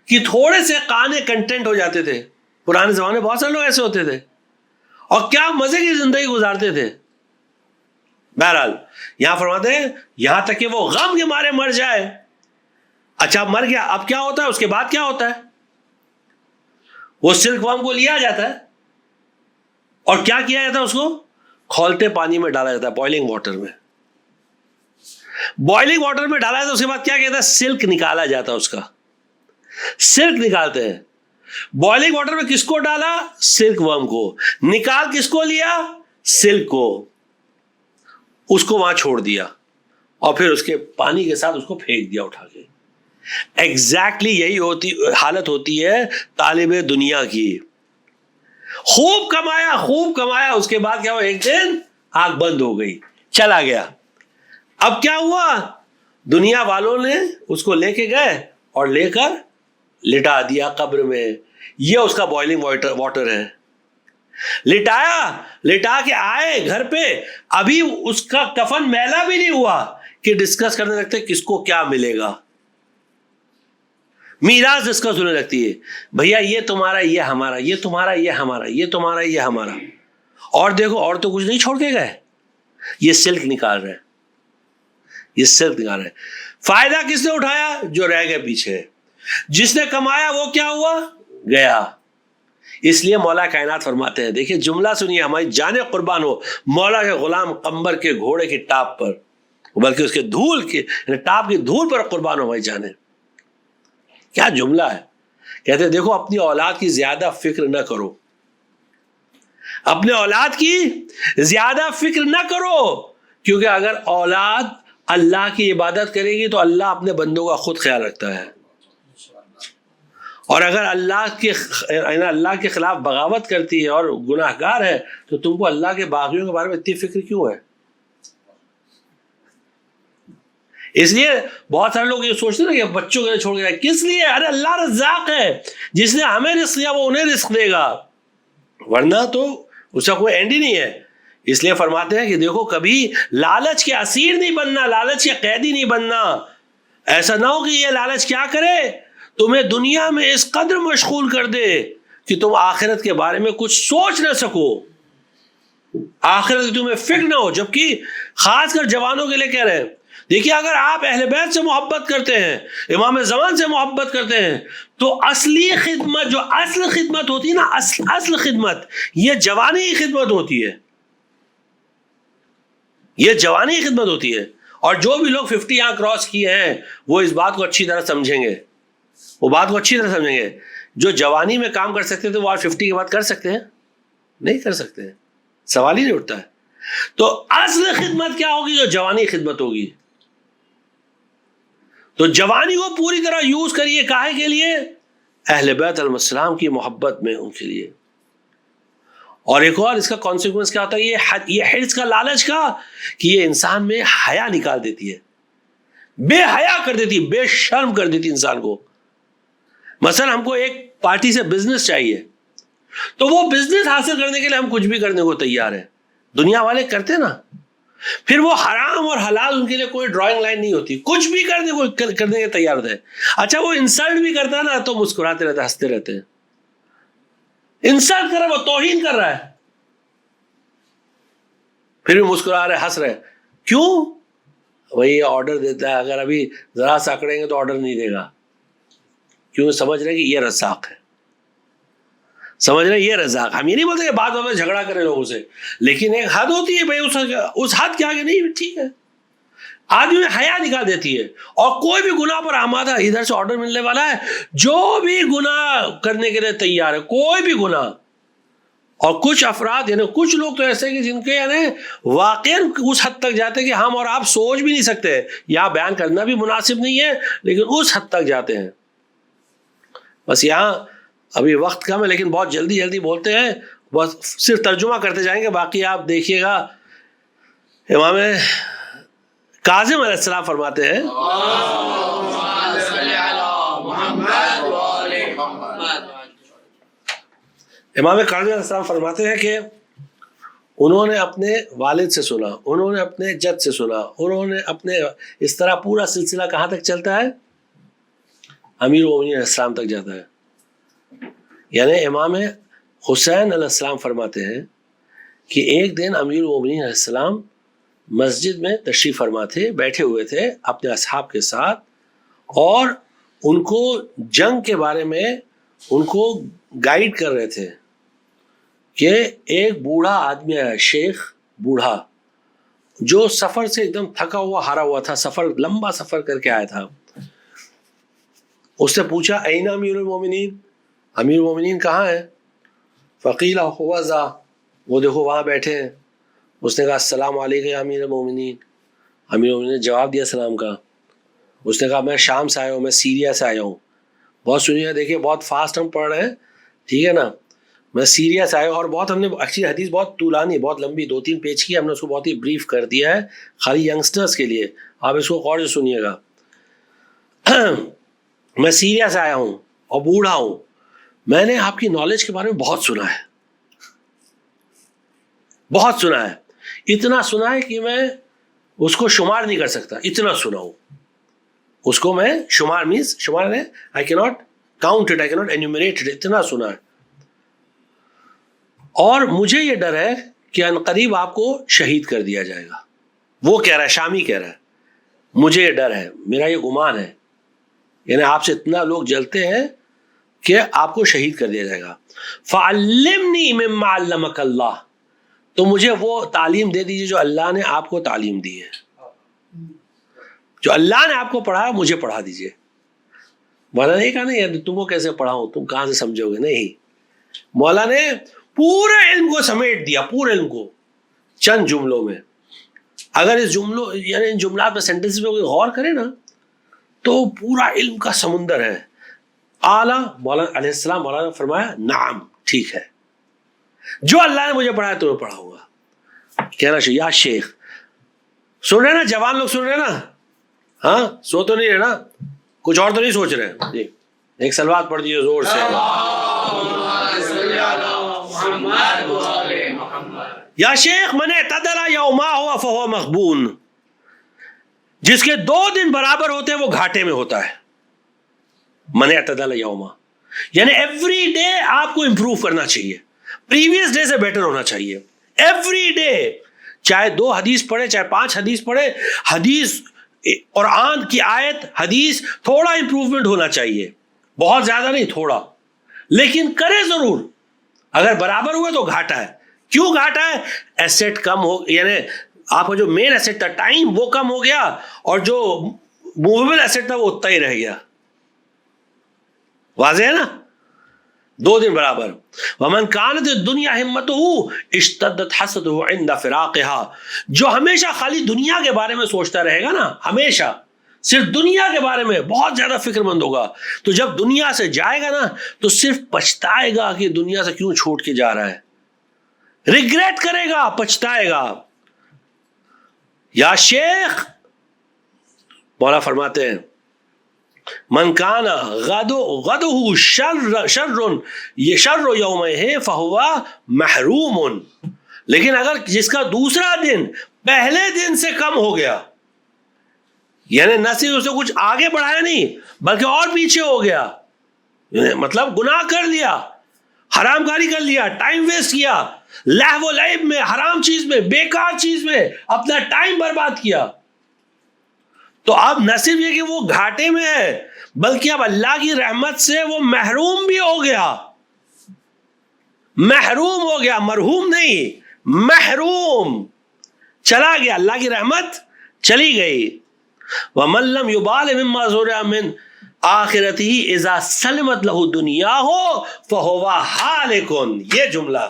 کہ تھوڑے سے کانے کنٹینٹ ہو جاتے تھے. پرانے زمانے میں بہت سارے لوگ ایسے ہوتے تھے اور کیا مزے کی زندگی گزارتے تھے. بہرحال یہاں فرماتے ہیں یہاں تک کہ وہ غم کے مارے مر جائے. اچھا مر گیا, اب کیا ہوتا ہے؟ اس کے بعد کیا ہوتا ہے؟ وہ سلک ورم کو لیا جاتا ہے اور کیا کیا جاتا ہے؟ اس کو کھولتے پانی میں ڈالا جاتا ہے, بوائلنگ واٹر میں. بوائلنگ واٹر میں ڈالا جاتا ہے, اس کے بعد کیا کہتا ہے؟ سلک نکالا جاتا ہے. اس کا سلک نکالتے ہیں. بوائلنگ واٹر میں کس کو ڈالا؟ سلک ورم کو. نکال کس کو لیا؟ سلک کو. اس کو وہاں چھوڑ دیا اور پھر اس کے پانی کے ساتھ اس کو پھینک دیا اٹھا کے. ایگزیکٹلی یہی حالت ہوتی ہے طالب دنیا کی. خوب کمایا, اس کے بعد کیا ہوا؟ ایک دن آنکھ بند ہو گئی, چلا گیا. اب کیا ہوا؟ دنیا والوں نے اس کو لے کے گئے اور لے کر لٹا دیا قبر میں. یہ اس کا بوائلنگ واٹر ہے. لٹا کے آئے گھر پہ, ابھی اس کا کفن میلا بھی نہیں ہوا کہ ڈسکس کرنے لگتے کس کو کیا ملے گا. میراث ڈسکس ہونے لگتی ہے, بھیا یہ تمہارا, یہ ہمارا, یہ تمہارا, یہ ہمارا, یہ تمہارا, یہ ہمارا. اور دیکھو اور تو کچھ نہیں چھوڑ کے گئے, یہ سلک نکال رہے ہیں, یہ سلک نکال رہے ہیں. فائدہ کس نے اٹھایا؟ جو رہ گئے پیچھے. جس نے کمایا وہ کیا ہوا؟ گیا. اس لیے مولا کائنات فرماتے ہیں, دیکھیں جملہ سنیے, ہماری جانیں قربان ہو مولا کے غلام قمبر کے گھوڑے کی ٹاپ پر, بلکہ اس کے دھول کے ٹاپ کی دھول پر قربان ہو ہماری جانیں. کیا جملہ ہے. کہتے ہیں دیکھو اپنی اولاد کی زیادہ فکر نہ کرو, اپنے اولاد کی زیادہ فکر نہ کرو, کیونکہ اگر اولاد اللہ کی عبادت کرے گی تو اللہ اپنے بندوں کا خود خیال رکھتا ہے, اور اگر اللہ کے خلاف بغاوت کرتی ہے اور گناہ گار ہے تو تم کو اللہ کے باغیوں کے بارے میں اتنی فکر کیوں ہے؟ اس لیے بہت سارے لوگ یہ سوچتے ہیں کہ بچوں کے لیے چھوڑ گیا, کس لیے؟ ارے اللہ رزاق ہے, جس نے ہمیں رزق دیا وہ انہیں رزق دے گا, ورنہ تو اس کا کوئی اینڈ ہی نہیں ہے. اس لیے فرماتے ہیں کہ دیکھو کبھی لالچ کے اسیر نہیں بننا, لالچ کے قیدی نہیں بننا. ایسا نہ ہو کہ یہ لالچ کیا کرے, تمہیں دنیا میں اس قدر مشغول کر دے کہ تم آخرت کے بارے میں کچھ سوچ نہ سکو, آخرت کی تمہیں فکر نہ ہو. جبکہ خاص کر جوانوں کے لیے کہہ رہے ہیں, دیکھیے اگر آپ اہل بیت سے محبت کرتے ہیں, امام زمان سے محبت کرتے ہیں, تو اصلی خدمت جو اصل خدمت ہوتی ہے نا, اصل خدمت یہ جوانی کی خدمت ہوتی ہے, یہ جوانی کی خدمت ہوتی ہے. اور جو بھی لوگ 50 یہاں کراس کیے ہیں وہ اس بات کو اچھی طرح سمجھیں گے, وہ بات کو اچھی طرح سمجھیں گے. جو جوانی میں کام کر سکتے تھے وہ آج 50 کے بعد کر سکتے ہیں؟ نہیں کر سکتے, سوال ہی نہیں اٹھتا ہے. تو اصل خدمت کیا ہوگی؟ جو جوانی خدمت ہوگی. تو جوانی کو پوری طرح یوز کریے, کاہے کے لیے؟ اہل بیت علیہ السلام کی محبت میں, ان کے لیے. اور ایک اور اس کا کانسیکوینس کیا ہوتا ہے؟ یہ حرص کا, لالچ کا, کہ یہ انسان میں حیا نکال دیتی ہے, بے حیا کر دیتی, بے شرم کر دیتی انسان کو. مثلا ہم کو ایک پارٹی سے بزنس چاہیے, تو وہ بزنس حاصل کرنے کے لیے ہم کچھ بھی کرنے کو تیار ہیں. دنیا والے کرتے نا, پھر وہ حرام اور حلال ان کے لیے کوئی ڈرائنگ لائن نہیں ہوتی, کچھ بھی کرنے کے تیار ہوتے ہیں. اچھا وہ انسلٹ بھی کرتا ہے نا تو مسکراتے رہتے, ہنستے رہتے ہیں. انسلٹ کر رہا ہے, وہ توہین کر رہا ہے, پھر بھی مسکرا رہے, ہنس رہے. کیوں؟ وہی آرڈر دیتا ہے, اگر ابھی ذرا سا اکڑیں گے تو آرڈر نہیں دے گا. کیوں؟ سمجھ رہے کہ یہ رزاق ہے, سمجھ رہے یہ رزاق. ہم یہ نہیں بولتے کہ بعد میں جھگڑا کرے لوگوں سے, لیکن ایک حد ہوتی ہے بھائی, اس حد کے آگے نہیں. ٹھیک ہے, آدمی میں حیا نکال دیتی ہے. اور کوئی بھی گناہ پر آمادہ, ادھر سے آرڈر ملنے والا ہے, جو بھی گناہ کرنے کے لیے تیار ہے, کوئی بھی گناہ. اور کچھ افراد یعنی کچھ لوگ تو ایسے کہ جن کے یعنی واقعی اس حد تک جاتے ہیں کہ ہم اور آپ سوچ بھی نہیں سکتے, یہاں بیان کرنا بھی مناسب نہیں ہے, لیکن اس حد تک جاتے ہیں. بس یہاں ابھی وقت کم ہے, لیکن بہت جلدی جلدی بولتے ہیں, بس صرف ترجمہ کرتے جائیں گے, باقی آپ دیکھیے گا. امام کاظم علیہ السلام فرماتے ہیں, امام کاظم علیہ السلام فرماتے ہیں کہ انہوں نے اپنے والد سے سنا, انہوں نے اپنے جد سے سنا, انہوں نے اپنے, اس طرح پورا سلسلہ کہاں تک چلتا ہے؟ امیر المومنین علیہ السلام تک جاتا ہے. یعنی امام حسین علیہ السلام فرماتے ہیں کہ ایک دن امیر المومنین علیہ السلام مسجد میں تشریف فرما تھے, بیٹھے ہوئے تھے اپنے اصحاب کے ساتھ, اور ان کو جنگ کے بارے میں ان کو گائیڈ کر رہے تھے کہ ایک بوڑھا آدمی آیا, شیخ بوڑھا, جو سفر سے ایک دم تھکا ہوا ہارا ہوا تھا, سفر لمبا سفر کر کے آیا تھا. اس نے پوچھا این امیر المومنین, امیر المومنین کہاں ہے؟ فقیل ہوا ذا, وہ دیکھو وہاں بیٹھے ہیں. اس نے کہا السلام علیکم یا امیر المومنین. امیر المومنین نے جواب دیا سلام کا. اس نے کہا میں شام سے آیا ہوں, میں سیریا سے آیا ہوں. بہت سنیے, دیکھیے بہت فاسٹ ہم پڑھ رہے ہیں, ٹھیک ہے نا. میں سیریا سے آیا ہوں, اور بہت ہم نے ایکچولی حدیث بہت طولانی, بہت لمبی, 2-3 پیج کی, ہم نے اس کو بہت ہی بریف کر دیا ہے خالی ینگسٹرز کے لیے. آپ اس کو غور سے سنیے گا. میں سیریا سے آیا ہوں اور بوڑھا ہوں, میں نے آپ کی نالج کے بارے میں بہت سنا ہے, بہت سنا ہے, اتنا سنا ہے کہ میں اس کو شمار نہیں کر سکتا, اتنا سنا ہوں. اس کو میں شمار مینس شمار ہے, I cannot count it, I cannot enumerate it, اتنا سنا ہے. اور مجھے یہ ڈر ہے کہ عنقریب آپ کو شہید کر دیا جائے گا. وہ کہہ رہا ہے، شامی کہہ رہا ہے مجھے یہ ڈر ہے، میرا یہ گمان ہے، یعنی آپ سے اتنا لوگ جلتے ہیں کہ آپ کو شہید کر دیا جائے گا. فعلمنی مما علمک اللہ، تو مجھے وہ تعلیم دے دیجیے جو اللہ نے آپ کو تعلیم دی ہے، جو اللہ نے آپ کو پڑھایا مجھے پڑھا دیجیے. مولانا نے کہا نہیں تم کو کیسے پڑھاؤں، تم کہاں سے سمجھو گے. نہیں، مولا نے پورے علم کو سمیٹ دیا، پورے علم کو چند جملوں میں. اگر اس جملوں یعنی ان جملات میں سینٹنس میں کوئی غور کرے نا تو پورا علم کا سمندر ہے. اعلیٰ مولانا علیہ السلام، مولانا نے فرمایا نعم ٹھیک ہے، جو اللہ نے مجھے پڑھایا تمہیں پڑھاؤں گا. کہنا چاہیے یا شیخ. سن رہے نا جوان لوگ، سن رہے نا؟ ہاں سو تو نہیں ہے نا، کچھ اور تو نہیں سوچ رہے ہیں؟ جی ایک سلوات پڑھ دیجیے زور سے. یا شیخ من اعتدل یوما ہوا فہو مغبون، جس کے 2 دن برابر ہوتے ہیں وہ گھاٹے میں ہوتا ہے. من اعتدل یوما یعنی ایوری ڈے آپ کو امپروو کرنا چاہیے، پریویس ڈے سے بیٹر ہونا چاہیے ایوری ڈے. چاہے 2 حدیث پڑھے، چاہے 5 حدیث پڑھے، حدیث قرآن کی آیت حدیث تھوڑا امپروومنٹ ہونا چاہیے، بہت زیادہ نہیں تھوڑا، لیکن کرے ضرور. اگر برابر ہوئے تو گھاٹا ہے. کیوں گھاٹا ہے؟ ایسٹ کم ہو، یعنی آپ کا جو مین ایسٹ تھا ٹائم وہ کم ہو گیا، اور جو موویبل ایسٹ تھا وہ اتنا ہی رہ گیا. واضح ہے نا؟ 2 دن برابر. ومن کانت الدنیا ہمتہ اشتدت حسدہ عند فراقها، جو ہمیشہ خالی دنیا کے بارے میں سوچتا رہے گا نا، ہمیشہ صرف دنیا کے بارے میں بہت زیادہ فکر مند ہوگا، تو جب دنیا سے جائے گا نا تو صرف پچھتائے گا کہ دنیا سے کیوں چھوڑ کے جا رہا ہے. ریگریٹ کرے گا، پچھتائے گا. یا شیخ مولا فرماتے ہیں من کان غدہ شر یومہ فہو محروم، لیکن اگر جس کا دوسرا دن پہلے دن سے کم ہو گیا، یعنی نہ صرف اسے کچھ آگے بڑھایا نہیں بلکہ اور پیچھے ہو گیا، مطلب گناہ کر لیا، حرام کاری کر لیا، ٹائم ویسٹ کیا، لہو و لعب میں، حرام چیز میں، بیکار چیز میں اپنا ٹائم برباد کیا، تو اب نہ صرف یہ کہ وہ گھاٹے میں ہے بلکہ اب اللہ کی رحمت سے وہ محروم بھی ہو گیا. محروم ہو گیا، مرحوم نہیں، محروم، چلا گیا، اللہ کی رحمت چلی گئی. وَمَن لَّمْ يُبَالِ مِمَّا زُرِعَ مِنْ آخِرَتِهِ إِذَا سَلِمَتْ لَهُ دُنْيَاهُ فَهُوَ هَالِكٌ. یہ جملہ.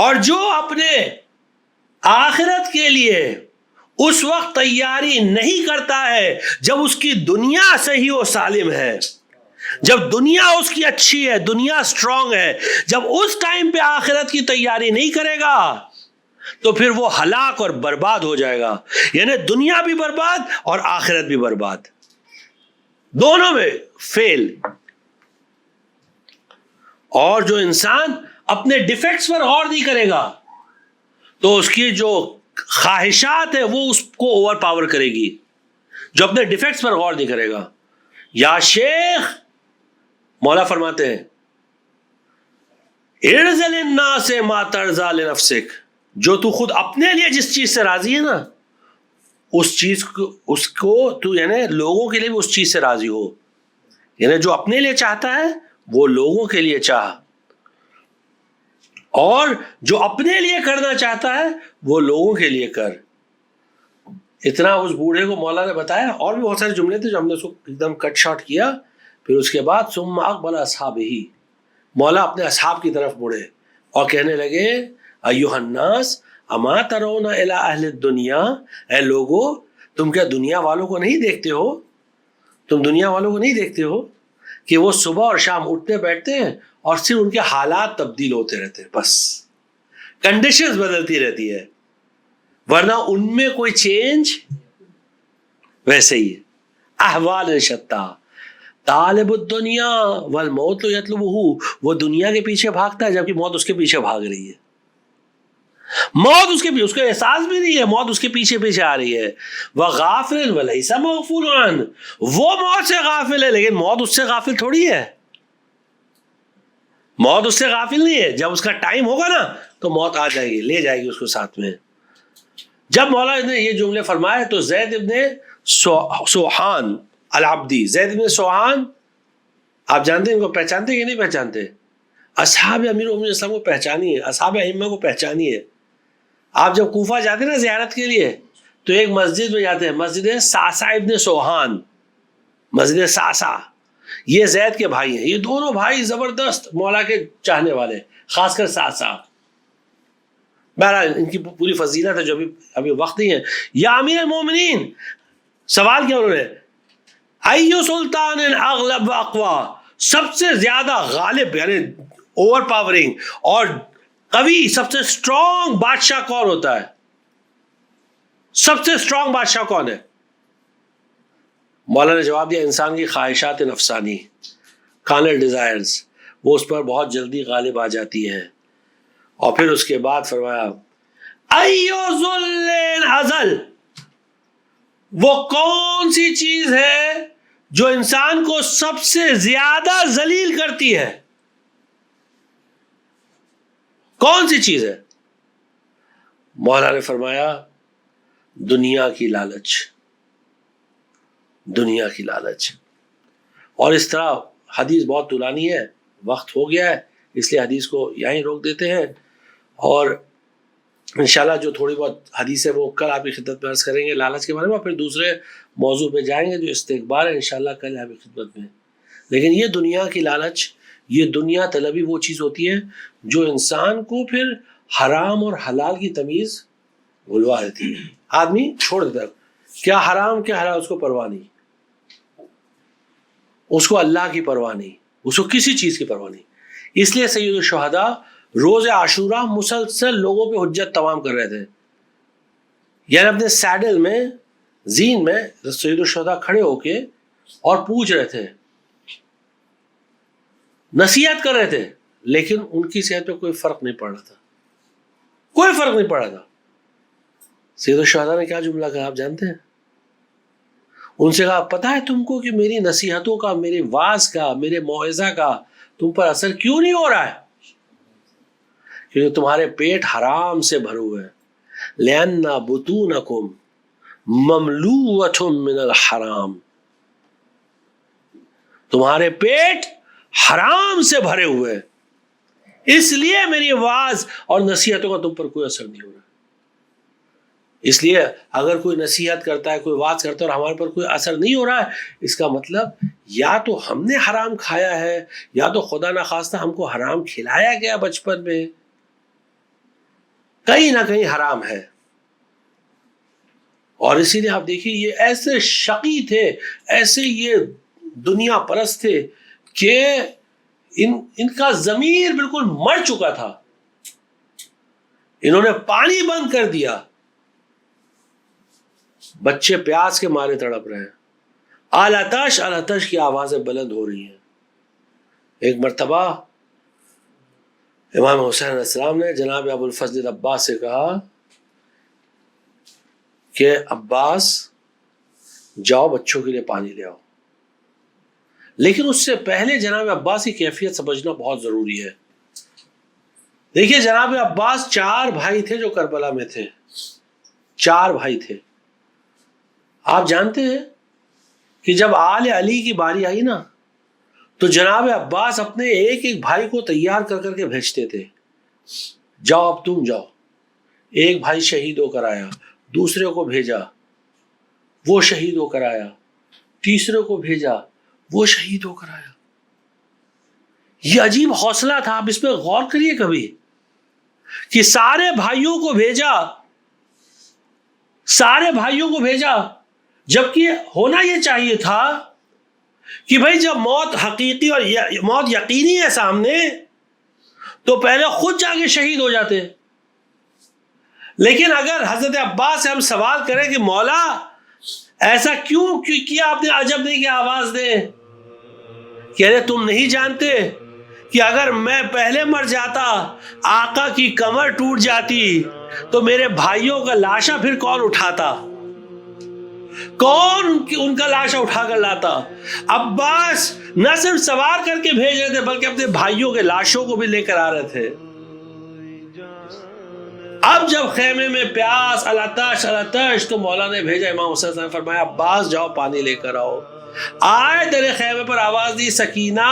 اور جو اپنے آخرت کے لیے اس وقت تیاری نہیں کرتا ہے جب اس کی دنیا صحیح و سالم ہے، جب دنیا اس کی اچھی ہے، دنیا سٹرونگ ہے، جب اس ٹائم پہ آخرت کی تیاری نہیں کرے گا تو پھر وہ ہلاک اور برباد ہو جائے گا. یعنی دنیا بھی برباد اور آخرت بھی برباد، دونوں میں فیل. اور جو انسان اپنے ڈیفیکٹس پر غور نہیں کرے گا تو اس کی جو خواہشات ہے وہ اس کو اوور پاور کرے گی. جو اپنے ڈیفیکٹس پر غور نہیں کرے گا. یا شیخ مولا فرماتے ہیں ارض للناس ما ترضى لنفسك، جو تو خود اپنے لیے جس چیز سے راضی ہے نا اس چیز کو، اس کو تو یعنی لوگوں کے لیے بھی اس چیز سے راضی ہو. یعنی جو اپنے لیے چاہتا ہے وہ لوگوں کے لیے چاہ، اور جو اپنے لیے کرنا چاہتا ہے وہ لوگوں کے لیے کر. اتنا اس بوڑھے کو مولا نے بتایا. اور بھی بہت سارے جملے تھے جو ہم نے اس کو ایک دم کٹ شارٹ کیا. پھر اس کے بعد ثم اقبل اصحابہ، مولا اپنے اصحاب کی طرف مڑے اور کہنے لگے ایھا الناس اما ترون الی اہل الدنیا، اے لوگو تم کیا دنیا والوں کو نہیں دیکھتے ہو؟ تم دنیا والوں کو نہیں دیکھتے ہو کہ وہ صبح اور شام اٹھتے بیٹھتے ہیں اور صرف ان کے حالات تبدیل ہوتے رہتے ہیں، بس کنڈیشنز بدلتی رہتی ہے، ورنہ ان میں کوئی چینج. ویسے ہی احوال شتیٰ طالب الدنیا والموت یطلبہ، وہ دنیا کے پیچھے بھاگتا ہے جبکہ موت اس کے پیچھے بھاگ رہی ہے. موت اس کے پیچھے، اس کو احساس بھی نہیں ہے موت اس کے پیچھے پیچھے آ رہی ہے. وغافل ولیس مغفول عنہ، وہ موت سے غافل ہے لیکن موت اس سے غافل تھوڑی ہے. موت اس سے غافل نہیں ہے. جب اس کا ٹائم ہوگا نا تو موت آ جائے گی، لے جائے گی اس کو ساتھ میں۔ جب مولا نے یہ جملے فرمائے تو زید ابن سوحان العبدی، زید ابن سوحان، آپ جانتے ہیں ان کو، پہچانتے کہ نہیں پہچانتے؟ اصحاب امیر المومنین اسلام کو پہچانیے، اصحاب ائمہ کو پہچانیے۔ آپ جب کوفہ جاتے ہیں نا زیارت کے لیے تو ایک مسجد میں جاتے ہیں، مسجد ساسا ابن سوحان، مسجد ساسا، یہ زید کے بھائی ہیں، یہ دونوں بھائی زبردست مولا کے چاہنے والے، خاص کر ساسا۔ بہرحال ان کی پوری فضیلت ہے جو ابھی وقت نہیں ہے۔ یا امیر المومنین، سوال کیا انہوں نے، ایو سلطان اغلب اقوا، سب سے زیادہ غالب یعنی اوور پاورنگ اور قوی، سب سے اسٹرانگ بادشاہ کون ہوتا ہے؟ سب سے اسٹرانگ بادشاہ کون ہے؟ مولا نے جواب دیا انسان کی خواہشات نفسانی، کارنل ڈیزائرز، وہ اس پر بہت جلدی غالب آ جاتی ہیں۔ اور پھر اس کے بعد فرمایا ایو ذل ازل، وہ کون سی چیز ہے جو انسان کو سب سے زیادہ ذلیل کرتی ہے؟ کون سی چیز ہے؟ مولا نے فرمایا دنیا کی لالچ، دنیا کی لالچ۔ اور اس طرح حدیث بہت طولانی ہے، وقت ہو گیا ہے اس لیے حدیث کو یہیں روک دیتے ہیں، اور انشاءاللہ جو تھوڑی بہت حدیث ہے وہ کل آپ کی خدمت میں عرض کریں گے لالچ کے بارے میں، اور پھر دوسرے موضوع پہ جائیں گے جو استکبار ہے، انشاءاللہ کل آپ کی خدمت میں۔ لیکن یہ دنیا کی لالچ، یہ دنیا طلبی وہ چیز ہوتی ہے جو انسان کو پھر حرام اور حلال کی تمیز بھلوا دیتی ہے، آدمی چھوڑ دیتا ہے، کیا حرام کیا حلال اس کو پرواہ نہیں، اس کو اللہ کی پرواہ نہیں، اس کو کسی چیز کی پرواہ نہیں۔ اس لیے سید الشہداء روز عاشورہ مسلسل لوگوں پہ حجت تمام کر رہے تھے، یعنی اپنے سیڈل میں، زین میں سید الشہداء کھڑے ہو کے اور پوچھ رہے تھے، نصیحت کر رہے تھے، لیکن ان کی صحت پہ کوئی فرق نہیں پڑ رہا تھا، کوئی فرق نہیں پڑ رہا تھا۔ سید الشہداء نے کیا جملہ کہا آپ جانتے ہیں؟ ان سے کہا پتہ ہے تم کو کہ میری نصیحتوں کا، میرے واعظ کا، میرے موعظہ کا تم پر اثر کیوں نہیں ہو رہا ہے؟ کیونکہ تمہارے پیٹ حرام سے بھرے ہوئے ہیں، لِأَنَّ بُطُونَكُمْ مَمْلُوءَةٌ مِّنَ الْحَرَامِ، تمہارے پیٹ حرام سے بھرے ہوئے ہیں، اس لیے میری واعظ اور نصیحتوں کا تم پر کوئی اثر نہیں ہو رہا۔ اس لیے اگر کوئی نصیحت کرتا ہے، کوئی واعظ کرتا ہے اور ہمارے پر کوئی اثر نہیں ہو رہا ہے، اس کا مطلب یا تو ہم نے حرام کھایا ہے، یا تو خدا نخواستہ ہم کو حرام کھلایا گیا بچپن میں، کہیں نہ کہیں حرام ہے۔ اور اسی لیے آپ دیکھیے یہ ایسے شقی تھے، ایسے یہ دنیا پرست تھے کہ ان کا ضمیر بالکل مر چکا تھا، انہوں نے پانی بند کر دیا، بچے پیاس کے مارے تڑپ رہے ہیں، العطش العطش کی آوازیں بلند ہو رہی ہیں۔ ایک مرتبہ امام حسین علیہ السلام نے جناب ابو الفضل عباس سے کہا کہ عباس جاؤ بچوں کے لیے پانی لے آؤ، لیکن اس سے پہلے جناب عباس کی کیفیت سمجھنا بہت ضروری ہے۔ دیکھیے جناب عباس 4 بھائی تھے جو کربلا میں تھے، 4 بھائی تھے۔ آپ جانتے ہیں کہ جب آل علی کی باری آئی نا تو جناب عباس اپنے ایک ایک بھائی کو تیار کر کر کے بھیجتے تھے، جاؤ اب تم جاؤ۔ ایک بھائی شہید ہو کر آیا، دوسرے کو بھیجا، وہ شہید ہو کر آیا، تیسرے کو بھیجا، وہ شہید ہو کر آیا۔ یہ عجیب حوصلہ تھا، آپ اس پہ غور کریے کبھی کہ سارے بھائیوں کو بھیجا، سارے بھائیوں کو بھیجا، جبکہ ہونا یہ چاہیے تھا کہ بھائی جب موت حقیقی اور موت یقینی ہے سامنے تو پہلے خود جا کے شہید ہو جاتے۔ لیکن اگر حضرت عباس سے ہم سوال کریں کہ مولا ایسا کیوں کیا آپ نے، عجب نہیں کہ آواز دیں کہ ارے تم نہیں جانتے کہ اگر میں پہلے مر جاتا، آقا کی کمر ٹوٹ جاتی تو میرے بھائیوں کا لاشا پھر کون اٹھاتا، کون ان کا لاشا اٹھا کر لاتا؟ عباس نہ صرف سوار کر کے بھیج رہے تھے بلکہ اپنے بھائیوں کے لاشوں کو بھی لے کر آ رہے تھے۔ اب جب خیمے میں پیاس العطش تو مولا نے بھیجا، امام حسین نے فرمایا عباس جاؤ پانی لے کر آؤ. آئے تیرے خیمے پر آواز دی سکینہ.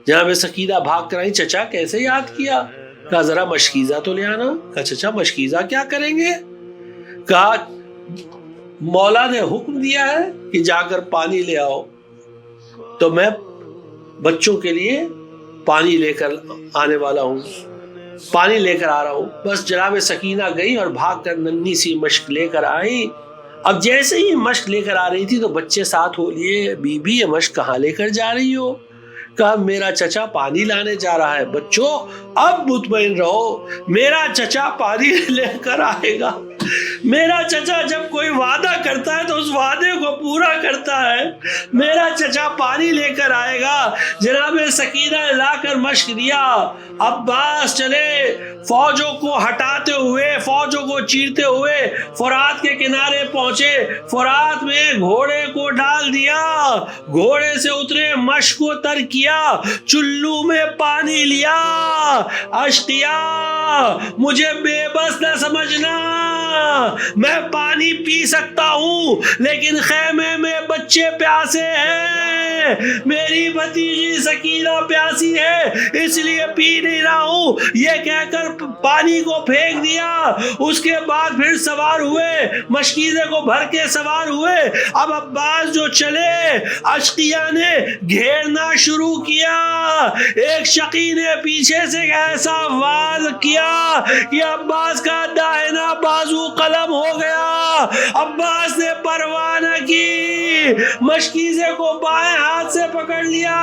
جناب سکینہ بھاگ کر آئی، چچا کیسے یاد کیا؟ کہا ذرا مشکیزہ تو لے آنا. کہا چچا مشکیزہ کیا کریں گے؟ کہا مولا نے حکم دیا ہے کہ جا کر پانی لے آؤ، تو میں بچوں کے لیے پانی لے کر آنے والا ہوں، پانی لے کر آ رہا ہوں. بس جناب سکینہ گئی اور بھاگ کر ننھی سی مشک لے کر آئی. اب جیسے ہی مشک لے کر آ رہی تھی تو بچے ساتھ ہو لیے، بی بی یہ مشک کہاں لے کر جا رہی ہو؟ کہا میرا چچا پانی لانے جا رہا ہے. بچوں اب مطمئن رہو، میرا چچا پانی لے کر آئے گا. میرا چچا جب کوئی وعدہ کرتا ہے تو اس وعدے کو پورا کرتا ہے. میرا چچا پانی لے کر آئے گا. جناب سکینہ نے لا کر مشک دیا. عباس چلے فوجوں کو ہٹاتے ہوئے، فوجوں کو چیرتے ہوئے فرات کے کنارے پہنچے. فرات میں گھوڑے کو ڈال دیا، گھوڑے سے اترے، مشک کو تر کیا، چلو میں پانی لیا. اشقیا مجھے بے بس نہ سمجھنا، میں پانی پی سکتا ہوں لیکن خیمے میں بچے پیاسے ہیں، میری بھتیجی سکینہ پیاسی ہے اس لیے پی نہیں رہا ہوں. یہ کہہ کر پانی کو پھینک دیا. اس کے بعد پھر سوار ہوئے، مشکیزے کو بھر کے سوار ہوئے. اب عباس جو چلے، اشقیا نے گھیرنا شروع کیا. ایک شقی نے پیچھے سے ایسا وار کیا کہ عباس کا داہنا بازو قلم ہو گیا. عباس نے پرواہ نہ کی، مشکیزے کو بائیں ہاتھ سے پکڑ لیا.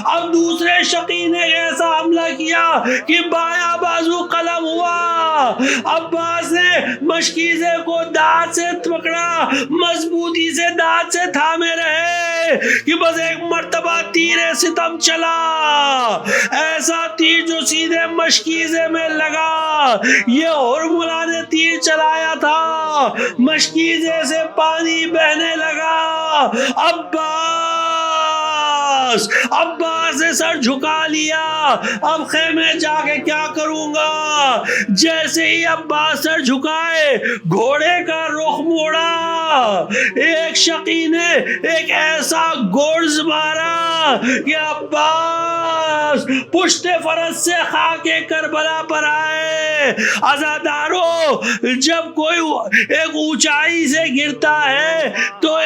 اب دوسرے شقی نے ایسا حملہ کیا کہ بایاں بازو قلم ہوا. عباس نے مشکیزے کو دانت سے پکڑا، مضبوطی سے دانت سے تھامے رہے کہ بس ایک مرتبہ تیر ستم چلا. ایسا تیر جو سیدھے مشکیزے میں لگا. یہ ہرملا نے تیر چلایا تھا، مشکیزے سے پانی بہنے لگا. عباس نے سر جھکا لیا. اب خیمے جا کے کیا کروں گا؟ جیسے ہی عباس سر جھکائے گھوڑے کا رخ موڑا. ایک شقی نے ایک ایسا گرز مارا کہ عباس پشت فرس سے خاک کربلا پر آئے. عزادارو جب کوئی ایک اونچائی سے گرتا ہے تو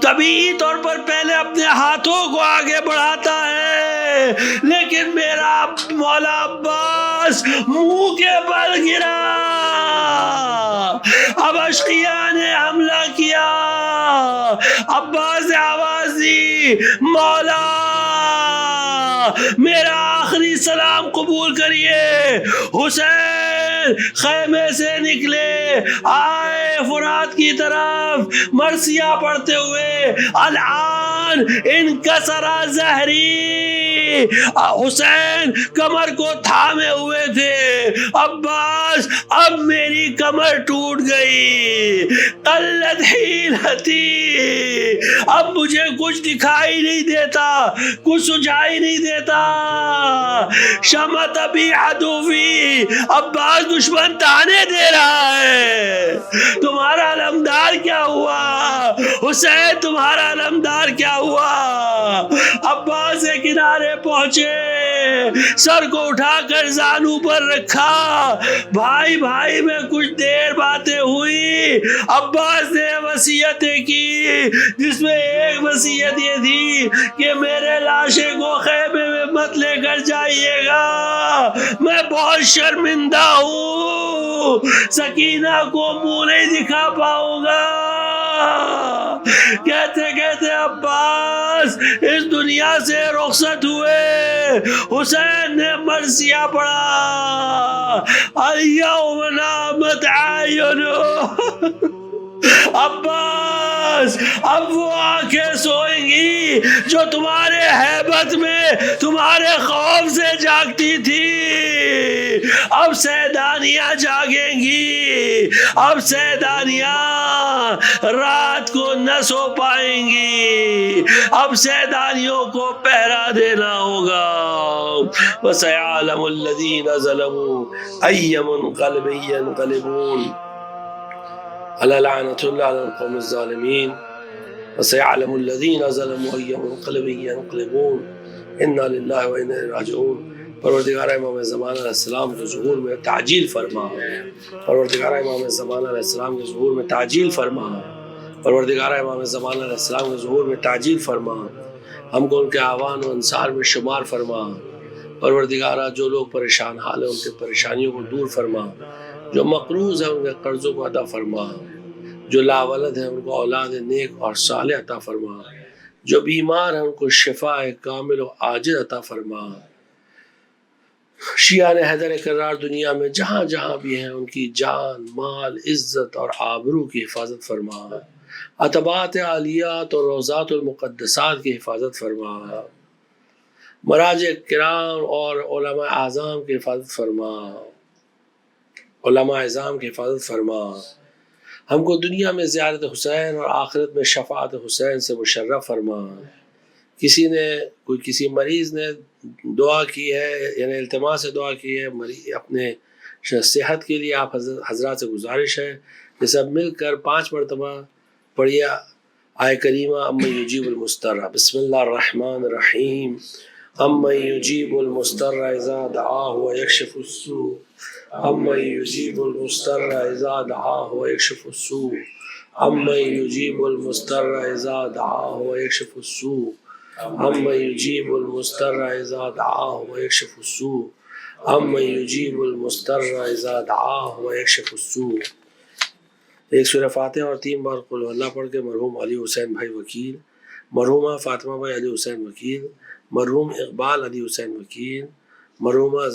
طبیعی طور پر پہلے اپنے ہاتھوں کو آگے بڑھاتا ہے، لیکن میرا مولا عباس منہ کے بل گرا. اب اشقیا نے حملہ کیا. عباس نے آواز دی مولا میرا آخری سلام قبول کریے. حسین خیمے سے نکلے، آئے فرات کی طرف مرثیہ پڑھتے ہوئے. الان انکسر ظہری، حسین کمر کو تھامے ہوئے تھے. عباس اب میری کمر ٹوٹ گئی. قلت حیلتی، اب مجھے کچھ دکھائی نہیں دیتا، کچھ سجائی نہیں دیتا. شمت ابی عدوی، عباس دشمن تانے دے رہا ہے. تمہارا علمدار کیا ہوا حسین، تمہارا علمدار کیا ہوا؟ عباس کے کنارے پہنچے، سر کو اٹھا کر زانو پر رکھا. بھائی بھائی میں کچھ دیر باتیں ہوئی. عباس نے وصیتیں کی، جس میں ایک وصیت یہ تھی کہ میرے لاشے کو خیمے میں مت لے کر جائیے گا، میں بہت شرمندہ ہوں، سکینہ کو منہ نہیں دکھا پاؤں گا. کہتے کہتے عباس اس دنیا سے رخصت ہوئے. حسین نے مرثیہ پڑھا، الیوم نامت اعینہ. عباس اب وہ آنکھیں سوئیں گی جو تمہارے ہیبت میں، تمہارے خوف سے جاگتی تھی. اب سیدانیاں جاگیں گی، اب سیدانیاں. رات کو نہ سو پائیں گی، اب سیدانیوں کو پہرا دینا ہوگا۔ وَسَيَعْلَمُ الَّذِينَ ظَلَمُوا أَيَّ مُنقَلِبٍ يَنقَلِبُونَ أَلَا لَعْنَةُ اللَّهِ عَلَى الْقَوْمِ الظَّالِمِينَ وَسَيَعْلَمُ الَّذِينَ ظَلَمُوا أَيَّ مُنقَلِبٍ يَنقَلِبُونَ إِنَّا لِلَّهِ وَإِنَّا إِلَيْهِ راجعون۔ پروردگار امام زمان علیہ السلام کے ظہور میں تعجیل فرما، پروردگار امام زمان علیہ السلام کے ظہور میں تعجیل فرما، پروردگار امام زمان علیہ السلام کے ظہور میں تعجیل فرما، ہم کو ان کے اعوان و انصار میں شمار فرما۔ پروردگارہ جو لوگ پریشان حال ہیں ان کے پریشانیوں کو دور فرما، جو مقروض ہیں ان کے قرضوں کو عطا فرما، جو لاولد ہیں ان کو اولاد نیک اور صالح عطا فرما، جو بیمار ہیں ان کو شفا کامل و عاجل عطا فرما۔ شیعہ حیدر کرار دنیا میں جہاں جہاں بھی ہیں ان کی جان، مال، عزت اور آبرو کی حفاظت فرما، اتباعات عالیات اور روضات المقدسات کی حفاظت فرما، مراجع کرام اور علماء اعظام کی حفاظت فرما، علماء اعظام کی حفاظت فرما۔ ہم کو دنیا میں زیارت حسین اور آخرت میں شفاعت حسین سے مشرف فرما۔ کسی مریض نے دعا کی ہے، یعنی التماس سے دعا کی ہے اپنے صحت کے لیے، آپ حضرات سے گزارش ہے کہ سب مل کر 5 مرتبہ پڑھیے آیہ کریمہ امن یجیب المضطر۔ بسم اللہ الرحمن الرحیم۔ امن یجیب المضطر اذا دعاہ ویکشف السوء، امن یجیب المضطر اذا دعاہ ویکشف السوء، امن یجیب المضطر اذا دعاہ ویکشف السوء، امن یجیب المضطر اذا دعاہ ویکشف السوء، امن یجیب المضطر اذا دعاہ ویکشف السوء۔ ایک سورہ فاتحہ اور 3 بار قل اللہ پڑھ کے مرحوم علی حسین بھائی وکیل، مرحومہ فاطمہ بھائی علی حسین وکیل، مرحوم اقبال علی حسین وکیل، مرحومہ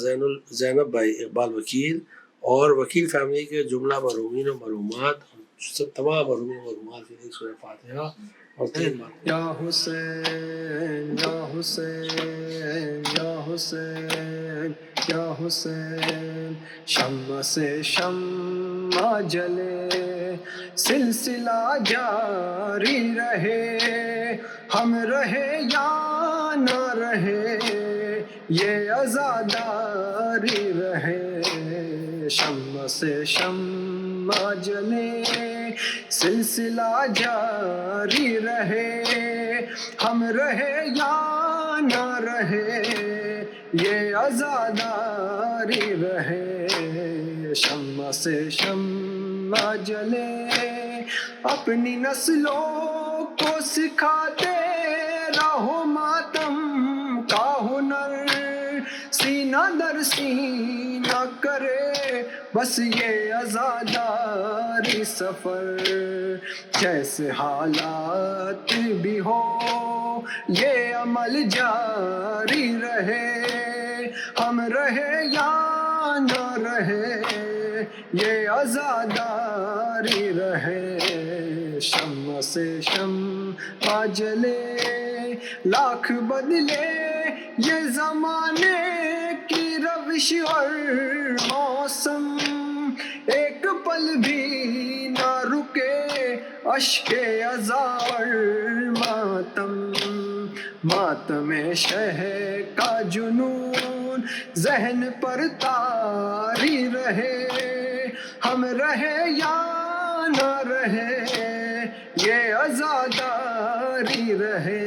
زینب بھائی اقبال وکیل اور وکیل فیملی کے جملہ مرحومین و مرحومات، سب تمام مرحومین و مرحومات کے ایک سورہ فاتحہ اور 3 بار یا حسین یا حسین یا حسین یا حسین، شمع سے شمع جلے سلسلہ جاری رہے، ہم رہے یا نہ رہے یہ عزاداری رہے، شمع سے شمع جلے سلسلہ جاری رہے، ہم رہے یا نہ رہے یہ عزاداری رہے، شمع سے شمع جلے، اپنی نسلوں کو سکھاتے رہو ماتم کا ہنر، سینہ در سینہ کرے بس یہ عزاداری سفر، جیسے حالات بھی ہو یہ عمل جاری رہے، ہم رہے یا نہ رہے یہ عزاداری رہے، شمع سے شمع جلے، لاکھ بدلے یہ زمانے کی روش اور موسم، ایک پل بھی نہ رکے اشک عزا اور ماتم، ماتم شہ کا جنون ذہن پر طاری رہے، ہم رہے یا نہ رہے یہ عزاداری رہے،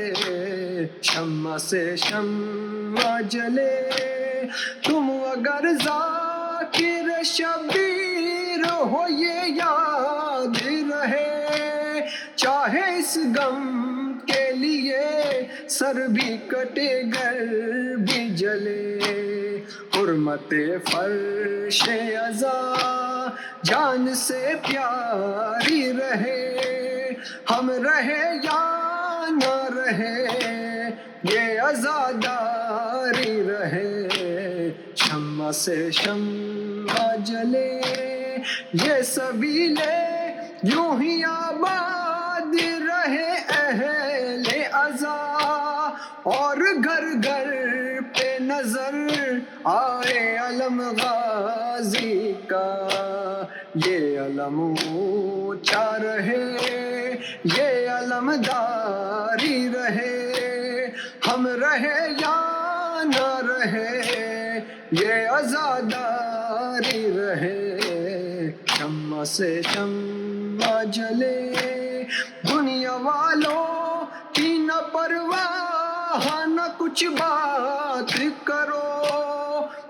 شمع سے شمع جلے، تم اگر ذاکر شبیر ہو یہ یاد رہے، چاہے اس غم کے لیے سر بھی کٹے گر بھی جلے، حرمت فرش عزا جان سے پیاری رہے، ہم رہے یا نہ رہے یہ عزاداری رہے، شمع سے شمع جلے، یہ سبیلے یوں ہی آباد رہے اہل عزا، اور گھر گھر پہ نظر آئے علم غازی کا، یہ علم اونچا رہے، یہ علمداری رہے، ہم رہے یا نہ رہے یہ عزاداری رہے، شمع سے شمع جلے دنیا والوں کی نہ پرواہ نہ کچھ بات کرو،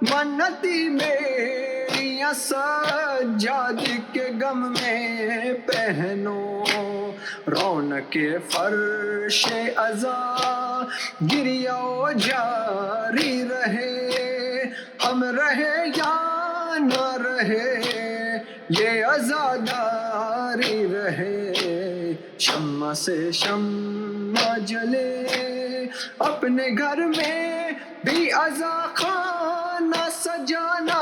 منتی میری سجاد کے غم میں پہنو، رونق فرش عزا گریہ و جاری رہے، ہم رہے یا نہ رہے یہ عزاداری رہے، شمع سے شمع جلے اپنے گھر میں بھی عزا خانہ سجانا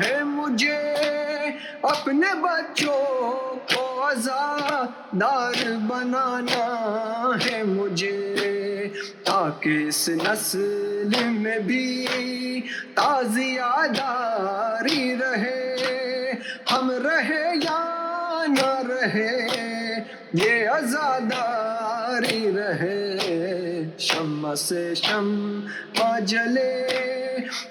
ہے مجھے، اپنے بچوں کو عزادار بنانا ہے مجھے، تاکہ اس نسل میں بھی تازیہ داری رہے، ہم رہے یا نہ رہے یہ عزاداری رہے، شمع سے شمع جلے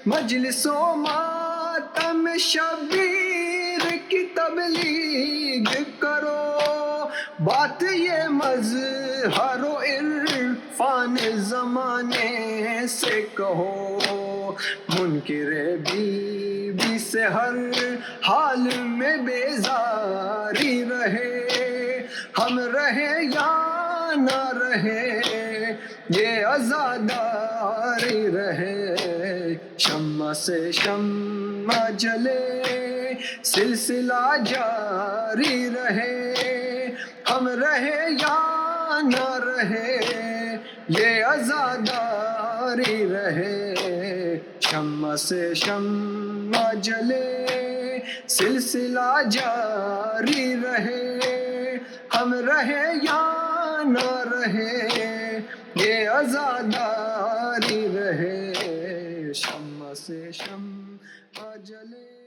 مجلس و ماتم شبیر کی تبلیغ کرو، بات یہ مظہر و عرفان زمانے سے کہو، منکر بی بی سے ہر حال میں بیزاری رہے، ہم رہے یا نہ رہے یہ عزاداری رہے، شمع سے شمع جلے سلسلہ جاری رہے، ہم رہے یا نہ رہے یہ عزاداری رہے، شمع سے شمع جلے سلسلہ جاری رہے، ہم رہے یا نہ رہے یہ عزاداری رہے، شمع سے شمع جلے